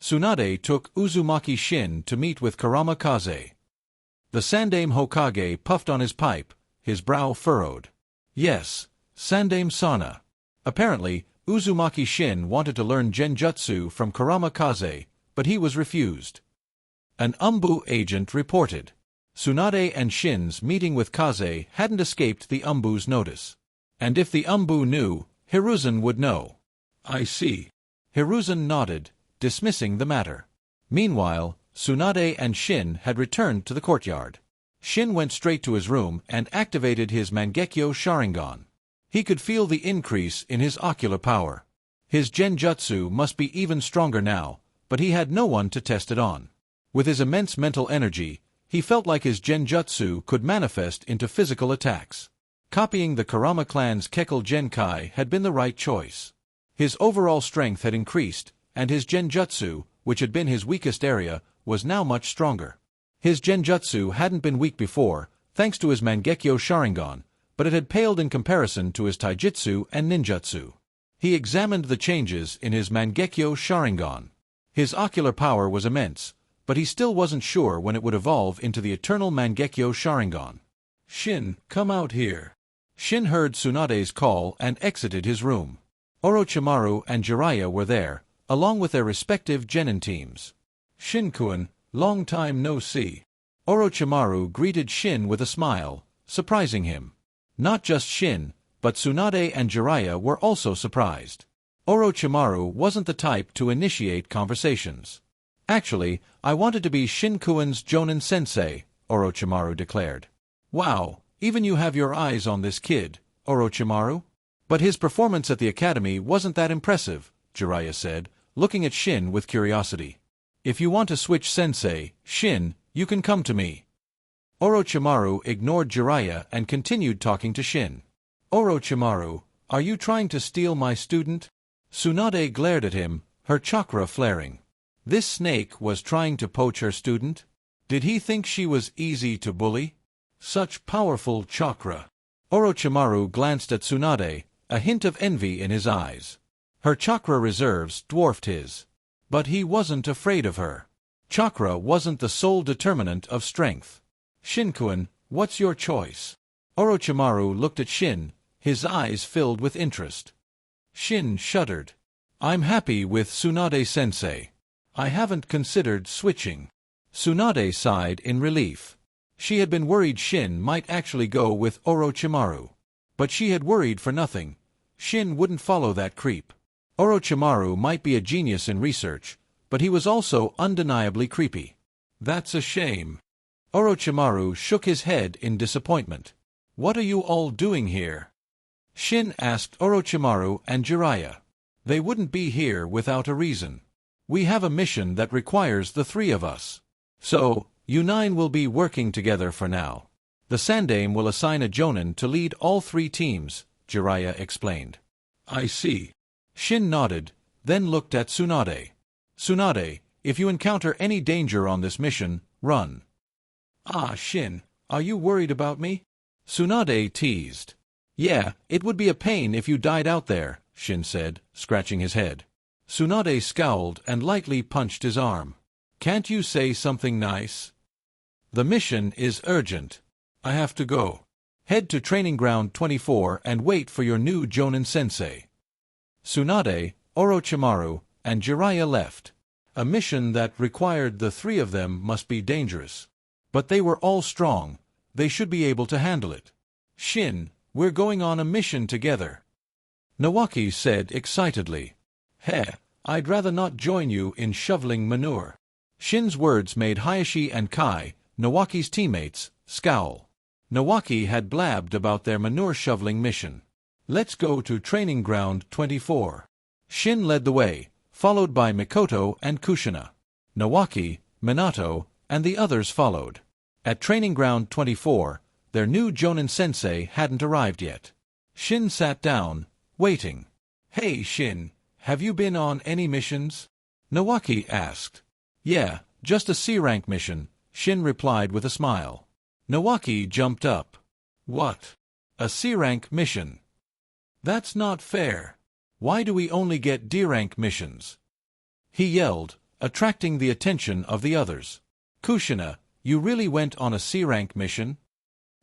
Tsunade took Uzumaki Shin to meet with Kurama Kaze. The Sandaime Hokage puffed on his pipe, his brow furrowed. Yes, Sandaime Sana. Apparently, Uzumaki Shin wanted to learn genjutsu from Kurama Kaze, but he was refused. An Umbu agent reported. Tsunade and Shin's meeting with Kaze hadn't escaped the Umbu's notice. And if the Umbu knew, Hiruzen would know. I see. Hiruzen nodded, dismissing the matter. Meanwhile, Tsunade and Shin had returned to the courtyard. Shin went straight to his room and activated his Mangekyo Sharingan. He could feel the increase in his ocular power. His genjutsu must be even stronger now, but he had no one to test it on. With his immense mental energy, he felt like his genjutsu could manifest into physical attacks. Copying the Kurama clan's Kekkei Genkai had been the right choice. His overall strength had increased, and his genjutsu, which had been his weakest area, was now much stronger. His genjutsu hadn't been weak before, thanks to his Mangekyo Sharingan, but it had paled in comparison to his taijutsu and ninjutsu. He examined the changes in his Mangekyo Sharingan. His ocular power was immense, but he still wasn't sure when it would evolve into the eternal Mangekyo Sharingan. Shin, come out here. Shin heard Tsunade's call and exited his room. Orochimaru and Jiraiya were there, along with their respective genin teams. Shin-kun, long time no see. Orochimaru greeted Shin with a smile, surprising him. Not just Shin, but Tsunade and Jiraiya were also surprised. Orochimaru wasn't the type to initiate conversations. Actually, I wanted to be Shin-kun's Jonin sensei, Orochimaru declared. Wow, even you have your eyes on this kid, Orochimaru? But his performance at the academy wasn't that impressive, Jiraiya said, looking at Shin with curiosity. If you want to switch sensei, Shin, you can come to me. Orochimaru ignored Jiraiya and continued talking to Shin. Orochimaru, are you trying to steal my student? Tsunade glared at him, her chakra flaring. This snake was trying to poach her student? Did he think she was easy to bully? Such powerful chakra. Orochimaru glanced at Tsunade, a hint of envy in his eyes. Her chakra reserves dwarfed his. But he wasn't afraid of her. Chakra wasn't the sole determinant of strength. Shin-kun, what's your choice? Orochimaru looked at Shin, his eyes filled with interest. Shin shuddered. I'm happy with Tsunade-sensei. I haven't considered switching. Tsunade sighed in relief. She had been worried Shin might actually go with Orochimaru. But she had worried for nothing. Shin wouldn't follow that creep. Orochimaru might be a genius in research, but he was also undeniably creepy. That's a shame. Orochimaru shook his head in disappointment. What are you all doing here? Shin asked Orochimaru and Jiraiya. They wouldn't be here without a reason. We have a mission that requires the three of us. So, you nine will be working together for now. The Sandaime will assign a Jonin to lead all three teams, Jiraiya explained. I see. Shin nodded, then looked at Tsunade. Tsunade, if you encounter any danger on this mission, run. Ah, Shin, are you worried about me? Tsunade teased. Yeah, it would be a pain if you died out there, Shin said, scratching his head. Tsunade scowled and lightly punched his arm. Can't you say something nice? The mission is urgent. I have to go. Head to Training Ground 24 and wait for your new Jonin sensei. Tsunade, Orochimaru, and Jiraiya left. A mission that required the three of them must be dangerous. But they were all strong. They should be able to handle it. Shin, we're going on a mission together. Nawaki said excitedly. Heh, I'd rather not join you in shoveling manure. Shin's words made Hayashi and Kai, Nawaki's teammates, scowl. Nawaki had blabbed about their manure-shoveling mission. Let's go to Training Ground 24. Shin led the way, followed by Mikoto and Kushina. Nawaki, Minato, and the others followed. At Training Ground 24, their new Jonin sensei hadn't arrived yet. Shin sat down, waiting. Hey Shin, have you been on any missions? Nawaki asked. Yeah, just a C-rank mission, Shin replied with a smile. Nawaki jumped up. What? A C-rank mission? That's not fair. Why do we only get D-rank missions? He yelled, attracting the attention of the others. "Kushina, you really went on a C-rank mission?"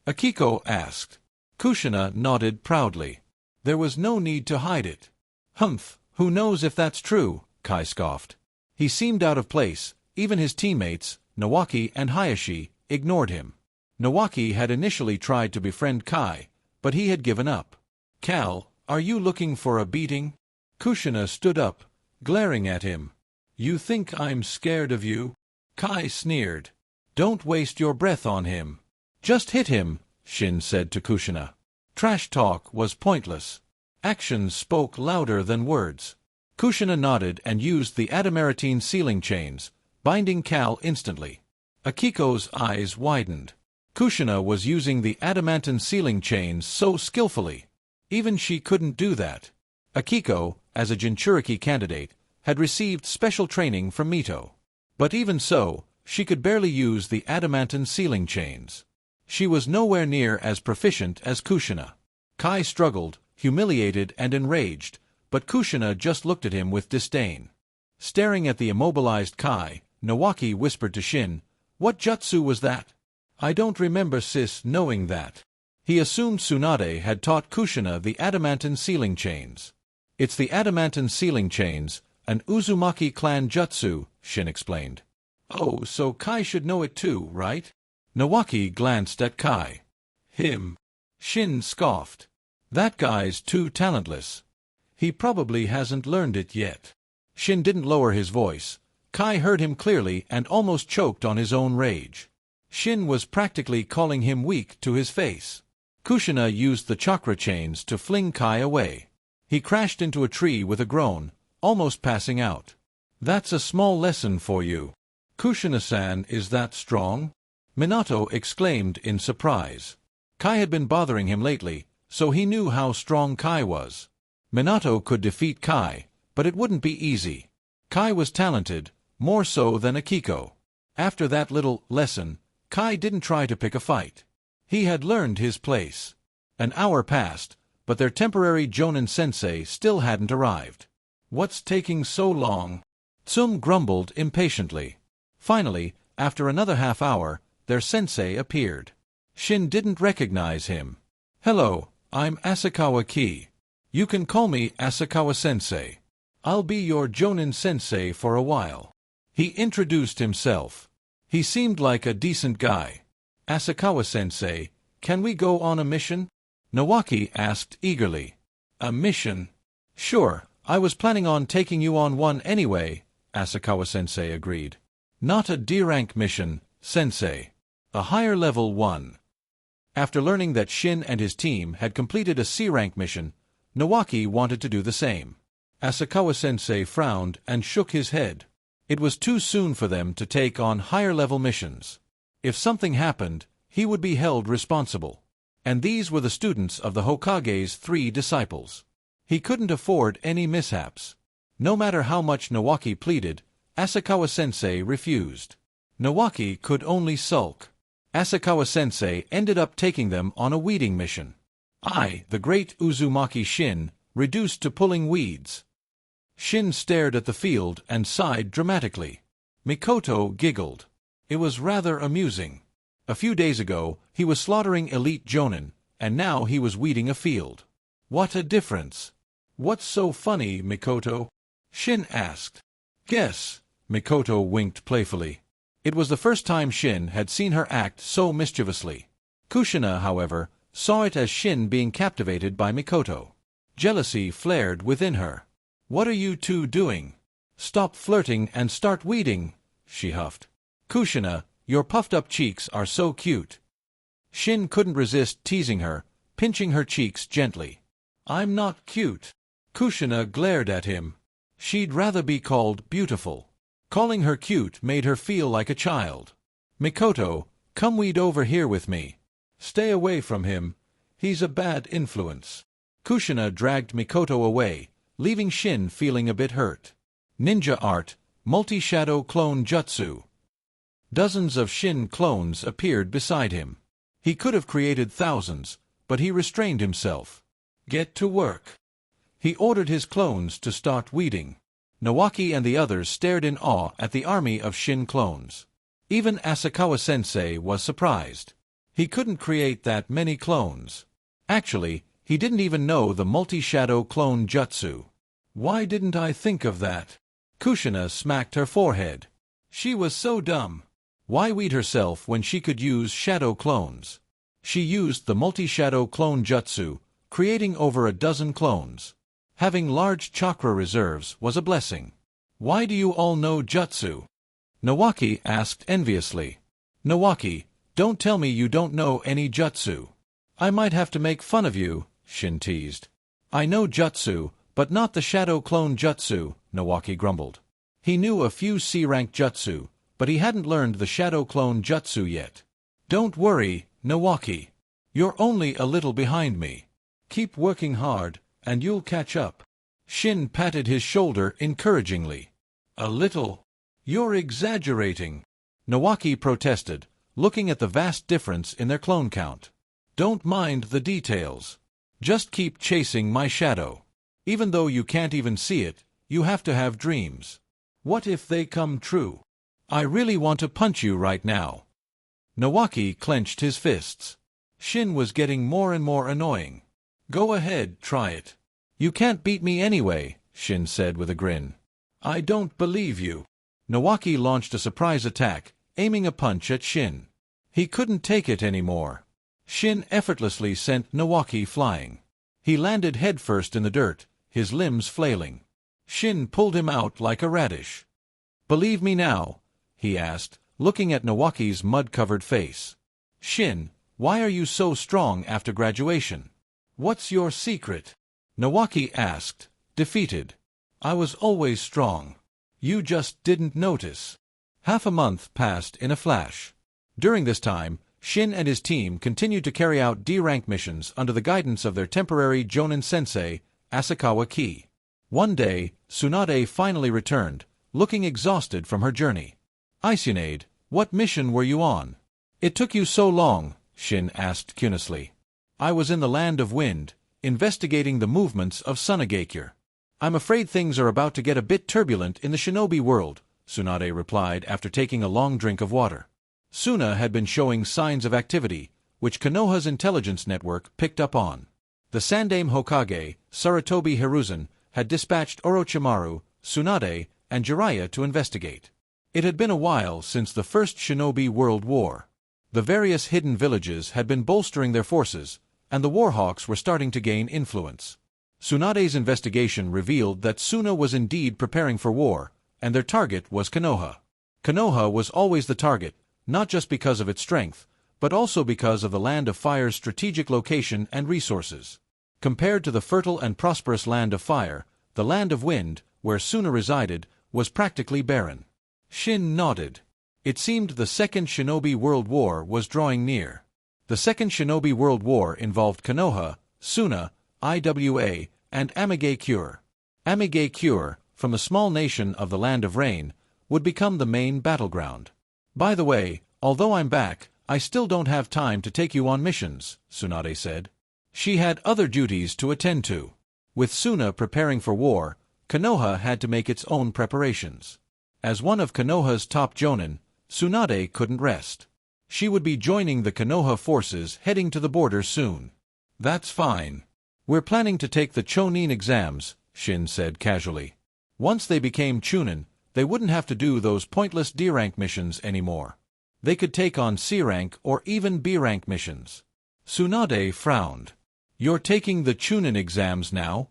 Akiko asked. Kushina nodded proudly. There was no need to hide it. "Humph, who knows if that's true," Kai scoffed. He seemed out of place. Even his teammates, Nawaki and Hayashi, ignored him. Nawaki had initially tried to befriend Kai, but he had given up. "Cal, are you looking for a beating?" Kushina stood up, glaring at him. "You think I'm scared of you?" Kai sneered. "Don't waste your breath on him." "Just hit him," Shin said to Kushina. Trash talk was pointless. Actions spoke louder than words. Kushina nodded and used the adamantine sealing chains, binding Cal instantly. Akiko's eyes widened. Kushina was using the adamantine sealing chains so skillfully. Even she couldn't do that. Akiko, as a Jinchuriki candidate, had received special training from Mito. But even so, she could barely use the adamantine sealing chains. She was nowhere near as proficient as Kushina. Kai struggled, humiliated and enraged, but Kushina just looked at him with disdain. Staring at the immobilized Kai, Nawaki whispered to Shin, "What jutsu was that? I don't remember sis knowing that." He assumed Tsunade had taught Kushina the adamantine sealing chains. "It's the adamantine sealing chains, an Uzumaki Clan jutsu," Shin explained. "Oh, so Kai should know it too, right?" Nawaki glanced at Kai. "Him?" Shin scoffed. "That guy's too talentless. He probably hasn't learned it yet." Shin didn't lower his voice. Kai heard him clearly and almost choked on his own rage. Shin was practically calling him weak to his face. Kushina used the chakra chains to fling Kai away. He crashed into a tree with a groan, almost passing out. "That's a small lesson for you. Kushina-san is that strong?" Minato exclaimed in surprise. Kai had been bothering him lately, so he knew how strong Kai was. Minato could defeat Kai, but it wouldn't be easy. Kai was talented, more so than Akiko. After that little lesson, Kai didn't try to pick a fight. He had learned his place. An hour passed, but their temporary Jonin sensei still hadn't arrived. "What's taking so long?" Tsum grumbled impatiently. Finally, after another half hour, their sensei appeared. Shin didn't recognize him. "Hello, I'm Asakawa Ki. You can call me Asakawa-sensei. I'll be your Jonin sensei for a while." He introduced himself. He seemed like a decent guy. "Asakawa-sensei, can we go on a mission?" Nawaki asked eagerly. "A mission?" "Sure, I was planning on taking you on one anyway," Asakawa-sensei agreed. "Not a D-rank mission, sensei. A higher-level one." After learning that Shin and his team had completed a C-rank mission, Nawaki wanted to do the same. Asakawa-sensei frowned and shook his head. It was too soon for them to take on higher-level missions. If something happened, he would be held responsible. And these were the students of the Hokage's 3 disciples. He couldn't afford any mishaps. No matter how much Nawaki pleaded, Asakawa-sensei refused. Nawaki could only sulk. Asakawa-sensei ended up taking them on a weeding mission. The great Uzumaki Shin, reduced to pulling weeds. Shin stared at the field and sighed dramatically. Mikoto giggled. It was rather amusing. A few days ago, he was slaughtering elite Jonin, and now he was weeding a field. What a difference! "What's so funny, Mikoto?" Shin asked. "Guess," Mikoto winked playfully. It was the first time Shin had seen her act so mischievously. Kushina, however, saw it as Shin being captivated by Mikoto. Jealousy flared within her. "What are you two doing? Stop flirting and start weeding," she huffed. "Kushina, your puffed-up cheeks are so cute." Shin couldn't resist teasing her, pinching her cheeks gently. "I'm not cute." Kushina glared at him. She'd rather be called beautiful. Calling her cute made her feel like a child. "Mikoto, come weed over here with me." "Stay away from him. He's a bad influence." Kushina dragged Mikoto away, leaving Shin feeling a bit hurt. Ninja art, multi-shadow clone jutsu. Dozens of Shin clones appeared beside him. He could have created thousands, but he restrained himself. "Get to work." He ordered his clones to start weeding. Nawaki and the others stared in awe at the army of Shin clones. Even Asakawa-sensei was surprised. He couldn't create that many clones. Actually, he didn't even know the multi-shadow clone jutsu. Why didn't I think of that? Kushina smacked her forehead. She was so dumb. Why weed herself when she could use shadow clones? She used the multi-shadow clone jutsu, creating over a dozen clones. Having large chakra reserves was a blessing. Why do you all know jutsu? Nawaki asked enviously. Nawaki, don't tell me you don't know any jutsu. I might have to make fun of you, Shin teased. I know jutsu, but not the shadow clone jutsu, Nawaki grumbled. He knew a few C-rank jutsu, but he hadn't learned the shadow clone jutsu yet. Don't worry, Nawaki. You're only a little behind me. Keep working hard, and you'll catch up. Shin patted his shoulder encouragingly. A little? You're exaggerating. Nawaki protested, looking at the vast difference in their clone count. Don't mind the details. Just keep chasing my shadow. Even though you can't even see it, you have to have dreams. What if they come true? I really want to punch you right now. Nawaki clenched his fists. Shin was getting more and more annoying. Go ahead, try it. You can't beat me anyway, Shin said with a grin. I don't believe you. Nawaki launched a surprise attack, aiming a punch at Shin. He couldn't take it anymore. Shin effortlessly sent Nawaki flying. He landed headfirst in the dirt, his limbs flailing. Shin pulled him out like a radish. Believe me now? He asked, looking at Nawaki's mud-covered face. Shin, why are you so strong after graduation? What's your secret? Nawaki asked, defeated. I was always strong. You just didn't notice. Half a month passed in a flash. During this time, Shin and his team continued to carry out D-rank missions under the guidance of their temporary Jonin sensei, Asakawa Ki. One day, Tsunade finally returned, looking exhausted from her journey. Isunade, what mission were you on? It took you so long, Shin asked curiously. I was in the Land of Wind, investigating the movements of Tsunagakure. I'm afraid things are about to get a bit turbulent in the shinobi world, Tsunade replied after taking a long drink of water. Suna had been showing signs of activity, which Konoha's intelligence network picked up on. The Sandaime Hokage, Sarutobi Hiruzen, had dispatched Orochimaru, Tsunade, and Jiraiya to investigate. It had been a while since the First Shinobi World War. The various hidden villages had been bolstering their forces, and the Warhawks were starting to gain influence. Tsunade's investigation revealed that Suna was indeed preparing for war, and their target was Konoha. Konoha was always the target, not just because of its strength, but also because of the Land of Fire's strategic location and resources. Compared to the fertile and prosperous Land of Fire, the Land of Wind, where Suna resided, was practically barren. Shin nodded. It seemed the Second Shinobi World War was drawing near. The Second Shinobi World War involved Konoha, Suna, Iwa, and Amigakure. Amigakure, from the small nation of the Land of Rain, would become the main battleground. By the way, although I'm back, I still don't have time to take you on missions, Tsunade said. She had other duties to attend to. With Suna preparing for war, Konoha had to make its own preparations. As one of Konoha's top jonin, Tsunade couldn't rest. She would be joining the Konoha forces heading to the border soon. That's fine. We're planning to take the Chonin exams, Shin said casually. Once they became Chunin, they wouldn't have to do those pointless D-rank missions anymore. They could take on C-rank or even B-rank missions. Tsunade frowned. You're taking the Chunin exams now?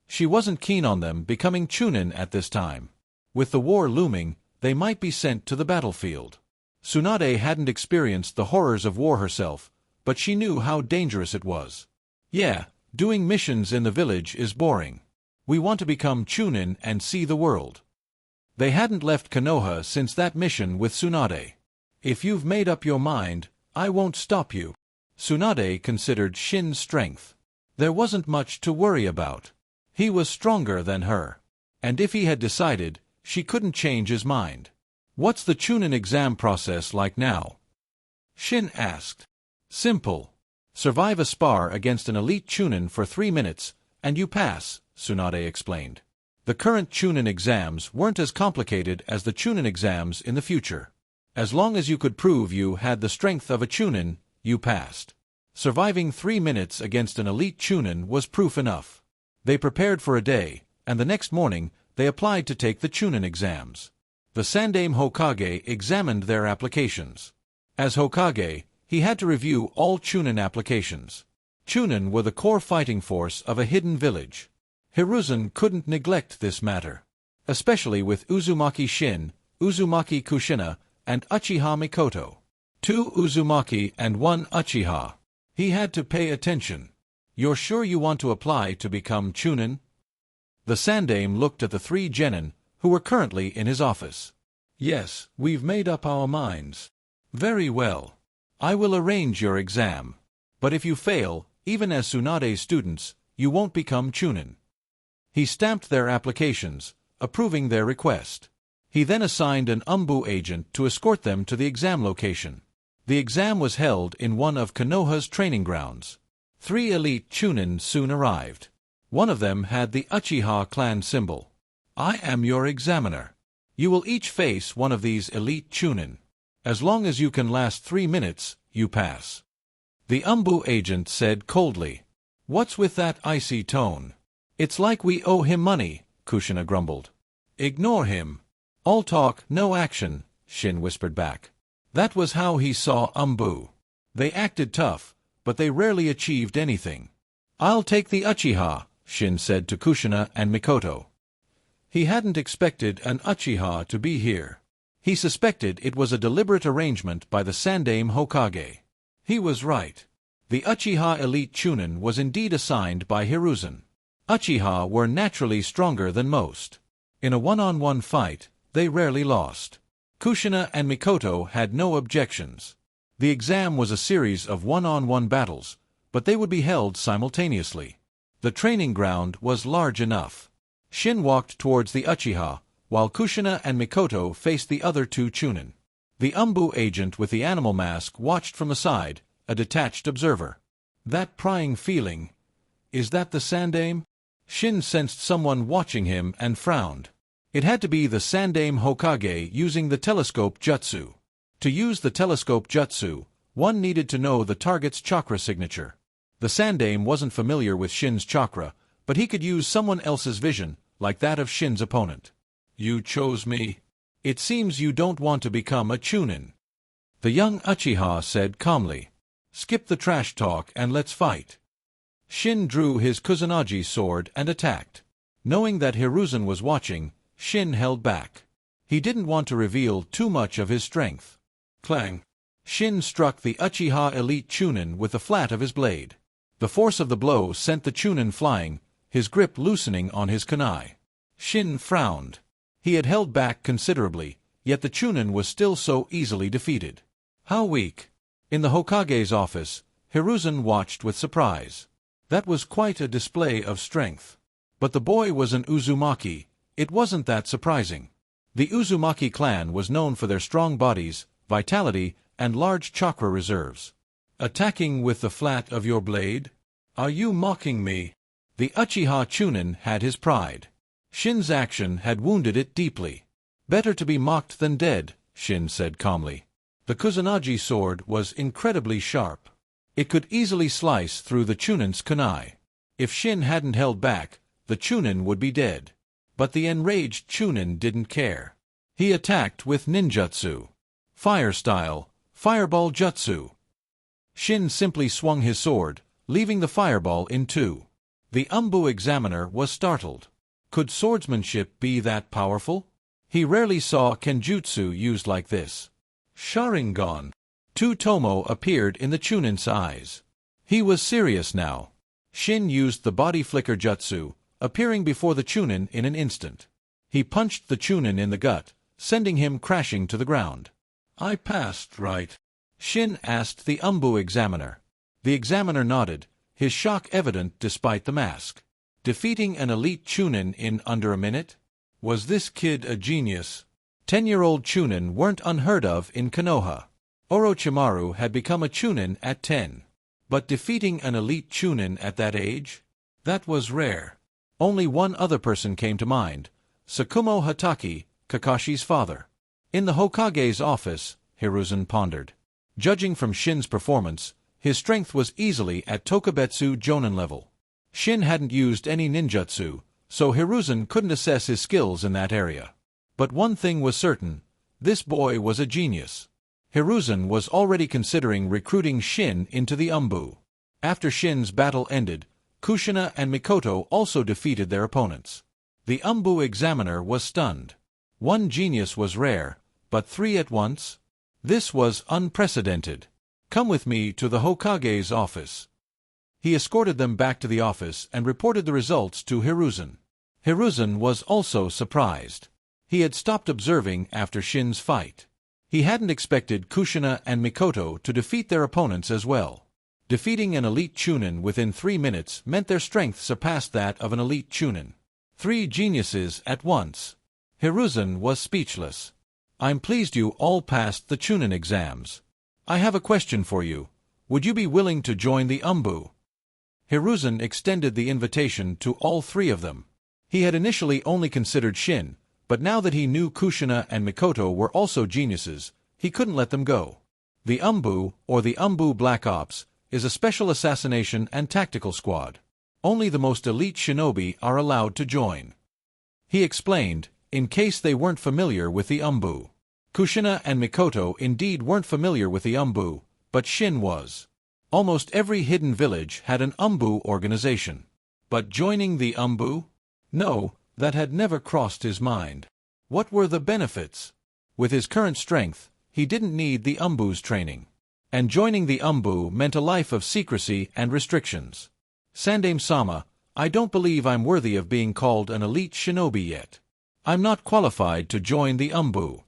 She wasn't keen on them becoming Chunin at this time. With the war looming, they might be sent to the battlefield. Tsunade hadn't experienced the horrors of war herself, but she knew how dangerous it was. Yeah, doing missions in the village is boring. We want to become Chunin and see the world. They hadn't left Konoha since that mission with Tsunade. If you've made up your mind, I won't stop you. Tsunade considered Shin's strength. There wasn't much to worry about. He was stronger than her. And if he had decided, she couldn't change his mind. What's the Chunin exam process like now? Shin asked. Simple. Survive a spar against an elite Chunin for 3 minutes, and you pass, Tsunade explained. The current Chunin exams weren't as complicated as the Chunin exams in the future. As long as you could prove you had the strength of a Chunin, you passed. Surviving 3 minutes against an elite Chunin was proof enough. They prepared for a day, and the next morning, they applied to take the Chunin exams. The Sandaime Hokage examined their applications. As Hokage, he had to review all Chunin applications. Chunin were the core fighting force of a hidden village. Hiruzen couldn't neglect this matter. Especially with Uzumaki Shin, Uzumaki Kushina, and Uchiha Mikoto. 2 Uzumaki and 1 Uchiha. He had to pay attention. You're sure you want to apply to become Chunin? The Sandaime looked at the 3 genin, who were currently in his office. Yes, we've made up our minds. Very well. I will arrange your exam. But if you fail, even as Tsunade's students, you won't become Chunin. He stamped their applications, approving their request. He then assigned an Umbu agent to escort them to the exam location. The exam was held in one of Konoha's training grounds. 3 elite Chunin soon arrived. One of them had the Uchiha clan symbol. I am your examiner. You will each face one of these elite Chunin. As long as you can last 3 minutes, you pass. The Umbu agent said coldly. What's with that icy tone? It's like we owe him money, Kushina grumbled. Ignore him. All talk, no action, Shin whispered back. That was how he saw Umbu. They acted tough, but they rarely achieved anything. I'll take the Uchiha, Shin said to Kushina and Mikoto. He hadn't expected an Uchiha to be here. He suspected it was a deliberate arrangement by the Sandaime Hokage. He was right. The Uchiha elite Chunin was indeed assigned by Hiruzen. Uchiha were naturally stronger than most. In a one-on-one fight, they rarely lost. Kushina and Mikoto had no objections. The exam was a series of one-on-one battles, but they would be held simultaneously. The training ground was large enough. Shin walked towards the Uchiha, while Kushina and Mikoto faced the other 2 Chunin. The Umbu agent with the animal mask watched from the side, a detached observer. That prying feeling. Is that the Sandaime? Shin sensed someone watching him and frowned. It had to be the Sandaime Hokage using the telescope jutsu. To use the telescope jutsu, one needed to know the target's chakra signature. The Sandaime wasn't familiar with Shin's chakra, but he could use someone else's vision, like that of Shin's opponent. You chose me. It seems you don't want to become a Chunin. The young Uchiha said calmly. Skip the trash talk and let's fight. Shin drew his Kusanagi sword and attacked. Knowing that Hiruzen was watching, Shin held back. He didn't want to reveal too much of his strength. Clang! Shin struck the Uchiha elite Chunin with the flat of his blade. The force of the blow sent the Chunin flying, his grip loosening on his kunai. Shin frowned. He had held back considerably, yet the Chunin was still so easily defeated. How weak! In the Hokage's office, Hiruzen watched with surprise. That was quite a display of strength. But the boy was an Uzumaki. It wasn't that surprising. The Uzumaki clan was known for their strong bodies, vitality, and large chakra reserves. Attacking with the flat of your blade? Are you mocking me? The Uchiha Chunin had his pride. Shin's action had wounded it deeply. Better to be mocked than dead, Shin said calmly. The Kusanagi sword was incredibly sharp. It could easily slice through the Chunin's kunai. If Shin hadn't held back, the Chunin would be dead. But the enraged Chunin didn't care. He attacked with ninjutsu. Fire style, fireball jutsu. Shin simply swung his sword, leaving the fireball in 2. The Umbu examiner was startled. Could swordsmanship be that powerful? He rarely saw kenjutsu used like this. Sharingan. 2 Tomo appeared in the Chunin's eyes. He was serious now. Shin used the body flicker jutsu, appearing before the Chunin in an instant. He punched the Chunin in the gut, sending him crashing to the ground. I passed, right? Shin asked the Umbu examiner. The examiner nodded, his shock evident despite the mask. Defeating an elite Chunin in under a minute? Was this kid a genius? 10-year-old Chunin weren't unheard of in Konoha. Orochimaru had become a Chunin at 10. But defeating an elite Chunin at that age? That was rare. Only one other person came to mind, Sakumo Hatake, Kakashi's father. In the Hokage's office, Hiruzen pondered. Judging from Shin's performance, his strength was easily at Tokubetsu Jonin level. Shin hadn't used any ninjutsu, so Hiruzen couldn't assess his skills in that area. But one thing was certain, this boy was a genius. Hiruzen was already considering recruiting Shin into the Umbu. After Shin's battle ended, Kushina and Mikoto also defeated their opponents. The Umbu examiner was stunned. One genius was rare, but three at once? This was unprecedented. Come with me to the Hokage's office. He escorted them back to the office and reported the results to Hiruzen. Hiruzen was also surprised. He had stopped observing after Shin's fight. He hadn't expected Kushina and Mikoto to defeat their opponents as well. Defeating an elite Chunin within 3 minutes meant their strength surpassed that of an elite Chunin. 3 geniuses at once. Hiruzen was speechless. I'm pleased you all passed the Chunin exams. I have a question for you. Would you be willing to join the Umbu? Hiruzen extended the invitation to all 3 of them. He had initially only considered Shin, but now that he knew Kushina and Mikoto were also geniuses, he couldn't let them go. The Umbu, or the Umbu Black Ops, is a special assassination and tactical squad. Only the most elite shinobi are allowed to join. He explained, in case they weren't familiar with the Umbu. Kushina and Mikoto indeed weren't familiar with the Umbu, but Shin was. Almost every hidden village had an Umbu organization. But joining the Umbu? No, that had never crossed his mind. What were the benefits? With his current strength, he didn't need the Umbu's training. And joining the Umbu meant a life of secrecy and restrictions. Sandaime-sama, I don't believe I'm worthy of being called an elite shinobi yet. I'm not qualified to join the Umbu.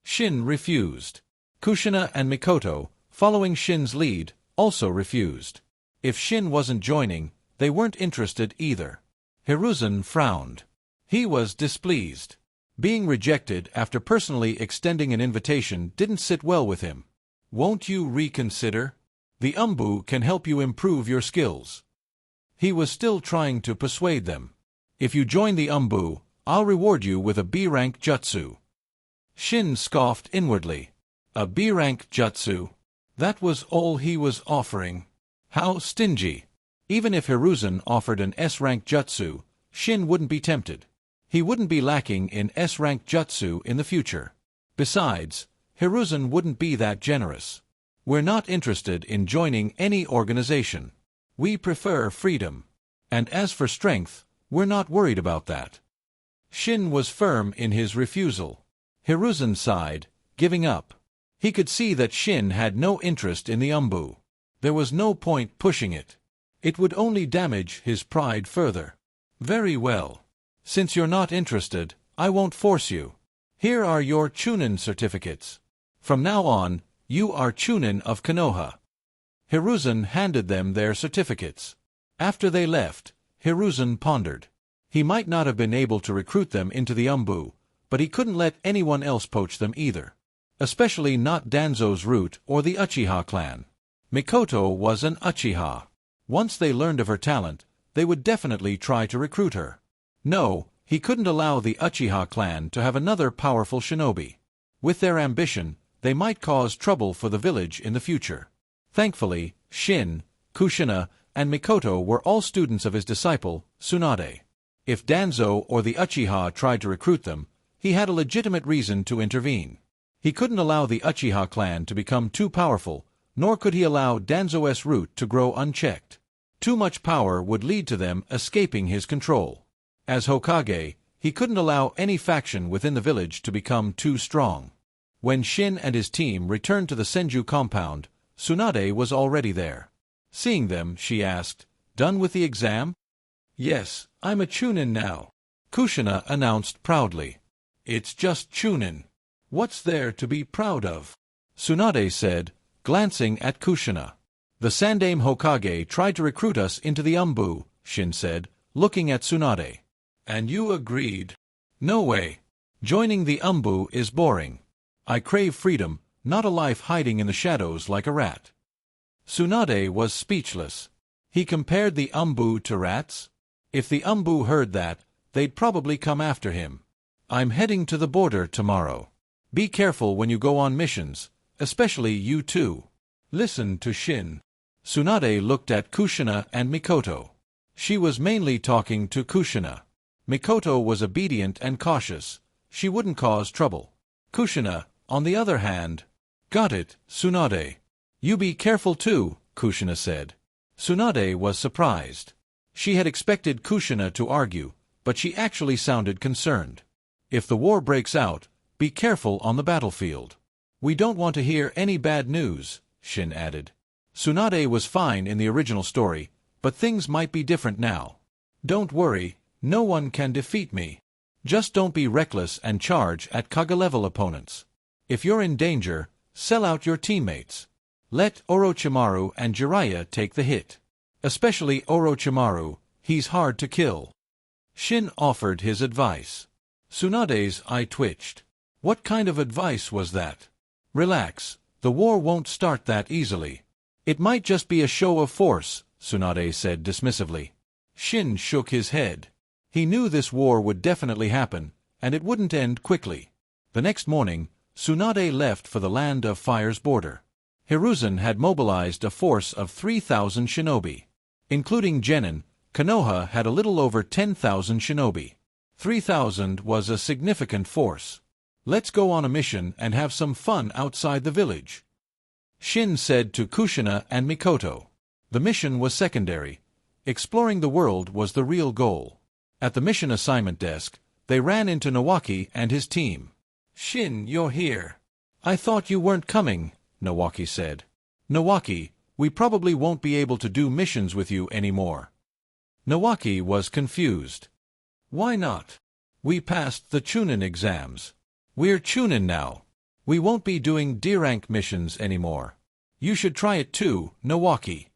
Shin refused. Kushina and Mikoto, following Shin's lead, also refused. If Shin wasn't joining, they weren't interested either. Hiruzen frowned. He was displeased. Being rejected after personally extending an invitation didn't sit well with him. Won't you reconsider? The Umbu can help you improve your skills. He was still trying to persuade them. If you join the Umbu, I'll reward you with a B-rank jutsu. Shin scoffed inwardly. A B-rank jutsu? That was all he was offering. How stingy. Even if Hiruzen offered an S-rank jutsu, Shin wouldn't be tempted. He wouldn't be lacking in S-rank jutsu in the future. Besides, Hiruzen wouldn't be that generous. We're not interested in joining any organization. We prefer freedom. And as for strength, we're not worried about that. Shin was firm in his refusal. Hiruzen sighed, giving up. He could see that Shin had no interest in the Umbu. There was no point pushing it. It would only damage his pride further. Very well. Since you're not interested, I won't force you. Here are your Chunin certificates. From now on, you are Chunin of Konoha. Hiruzen handed them their certificates. After they left, Hiruzen pondered. He might not have been able to recruit them into the Umbu, but he couldn't let anyone else poach them either. Especially not Danzo's root or the Uchiha clan. Mikoto was an Uchiha. Once they learned of her talent, they would definitely try to recruit her. No, he couldn't allow the Uchiha clan to have another powerful shinobi. With their ambition, they might cause trouble for the village in the future. Thankfully, Shin, Kushina, and Mikoto were all students of his disciple, Tsunade. If Danzo or the Uchiha tried to recruit them, he had a legitimate reason to intervene. He couldn't allow the Uchiha clan to become too powerful, nor could he allow Danzo's root to grow unchecked. Too much power would lead to them escaping his control. As Hokage, he couldn't allow any faction within the village to become too strong. When Shin and his team returned to the Senju compound, Tsunade was already there. Seeing them, she asked, "Done with the exam?" "Yes, I'm a Chunin now," Kushina announced proudly. "It's just Chunin. What's there to be proud of?" Tsunade said, glancing at Kushina. "The Sandaime Hokage tried to recruit us into the Umbu," Shin said, looking at Tsunade. "And you agreed?" "No way. Joining the Umbu is boring. I crave freedom, not a life hiding in the shadows like a rat." Tsunade was speechless. He compared the Umbu to rats? If the Umbu heard that, they'd probably come after him. I'm heading to the border tomorrow. Be careful when you go on missions, especially you two. Listen to Shin. Tsunade looked at Kushina and Mikoto. She was mainly talking to Kushina. Mikoto was obedient and cautious. She wouldn't cause trouble. Kushina, on the other hand, got it, Tsunade. You be careful too, Kushina said. Tsunade was surprised. She had expected Kushina to argue, but she actually sounded concerned. If the war breaks out, be careful on the battlefield. We don't want to hear any bad news, Shin added. Tsunade was fine in the original story, but things might be different now. Don't worry, no one can defeat me. Just don't be reckless and charge at Kage-level opponents. If you're in danger, sell out your teammates. Let Orochimaru and Jiraiya take the hit. Especially Orochimaru, he's hard to kill. Shin offered his advice. Tsunade's eye twitched. What kind of advice was that? Relax, the war won't start that easily. It might just be a show of force, Tsunade said dismissively. Shin shook his head. He knew this war would definitely happen, and it wouldn't end quickly. The next morning, Tsunade left for the Land of Fire's border. Hiruzen had mobilized a force of 3,000 shinobi. Including Genin, Konoha had a little over 10,000 shinobi. 3,000 was a significant force. Let's go on a mission and have some fun outside the village, Shin said to Kushina and Mikoto. The mission was secondary. Exploring the world was the real goal. At the mission assignment desk, they ran into Nawaki and his team. Shin, you're here. I thought you weren't coming, Nawaki said. Nawaki, we probably won't be able to do missions with you anymore. Nawaki was confused. Why not? We passed the Chunin exams. We're Chunin now. We won't be doing D-rank missions anymore. You should try it too, Nawaki.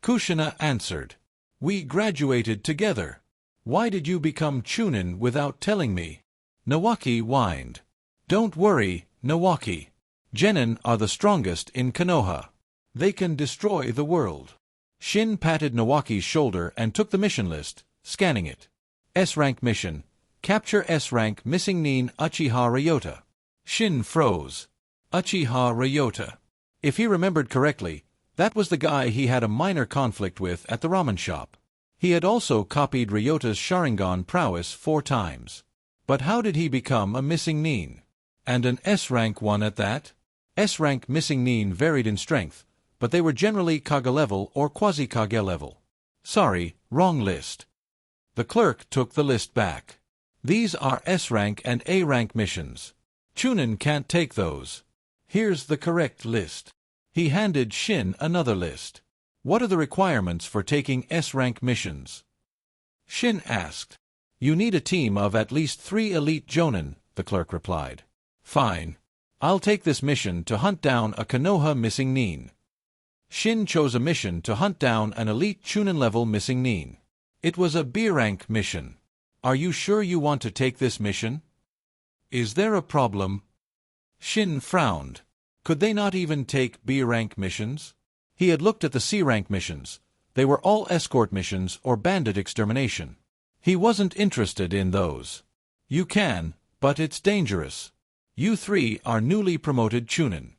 Kushina answered. We graduated together. Why did you become Chunin without telling me? Nawaki whined. Don't worry, Nawaki. Genin are the strongest in Konoha. They can destroy the world. Shin patted Nawaki's shoulder and took the mission list, scanning it. S-rank mission. Capture S-rank missing Nin Uchiha Ryota. Shin froze. Uchiha Ryota. If he remembered correctly, that was the guy he had a minor conflict with at the ramen shop. He had also copied Ryota's Sharingan prowess 4 times. But how did he become a missing Nin? And an S-rank one at that? S-rank missing Nin varied in strength, but they were generally Kage level or quasi-Kage level. Sorry, wrong list. The clerk took the list back. These are S-rank and A-rank missions. Chunin can't take those. Here's the correct list. He handed Shin another list. What are the requirements for taking S-rank missions? Shin asked. You need a team of at least 3 elite Jonin, the clerk replied. Fine. I'll take this mission to hunt down a Konoha missing Nin. Shin chose a mission to hunt down an elite Chunin-level missing Nin. It was a B-rank mission. Are you sure you want to take this mission? Is there a problem? Shin frowned. Could they not even take B-rank missions? He had looked at the C-rank missions. They were all escort missions or bandit extermination. He wasn't interested in those. You can, but it's dangerous. You 3 are newly promoted Chunin.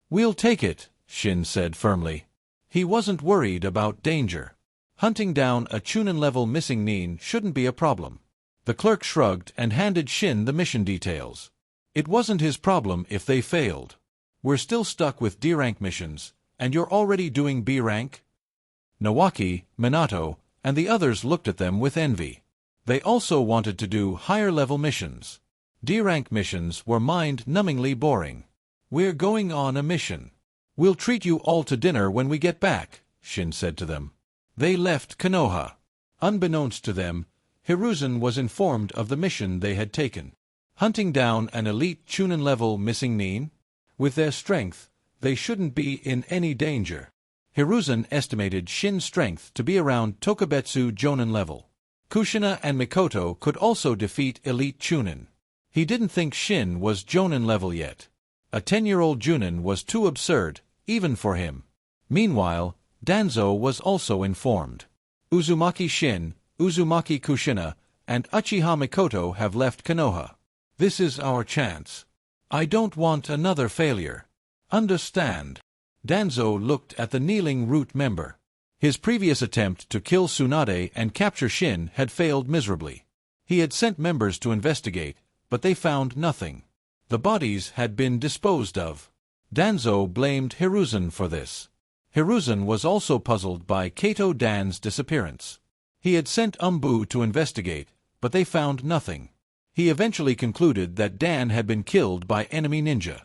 We'll take it, Shin said firmly. He wasn't worried about danger. Hunting down a Chunin-level missing Nin shouldn't be a problem. The clerk shrugged and handed Shin the mission details. It wasn't his problem if they failed. We're still stuck with D-rank missions, and you're already doing B-rank? Nawaki, Minato, and the others looked at them with envy. They also wanted to do higher-level missions. D-rank missions were mind-numbingly boring. We're going on a mission. We'll treat you all to dinner when we get back, Shin said to them. They left Konoha. Unbeknownst to them, Hiruzen was informed of the mission they had taken. Hunting down an elite Chunin-level missing Nin? With their strength, they shouldn't be in any danger. Hiruzen estimated Shin's strength to be around Tokubetsu Jonin level. Kushina and Mikoto could also defeat elite Chunin. He didn't think Shin was Jonin level yet. A 10-year-old Junin was too absurd, even for him. Meanwhile, Danzo was also informed. Uzumaki Shin, Uzumaki Kushina, and Uchiha Mikoto have left Konoha. This is our chance. I don't want another failure. Understand? Danzo looked at the kneeling root member. His previous attempt to kill Tsunade and capture Shin had failed miserably. He had sent members to investigate, but they found nothing. The bodies had been disposed of. Danzo blamed Hiruzen for this. Hiruzen was also puzzled by Kato Dan's disappearance. He had sent Umbu to investigate, but they found nothing. He eventually concluded that Dan had been killed by enemy ninja.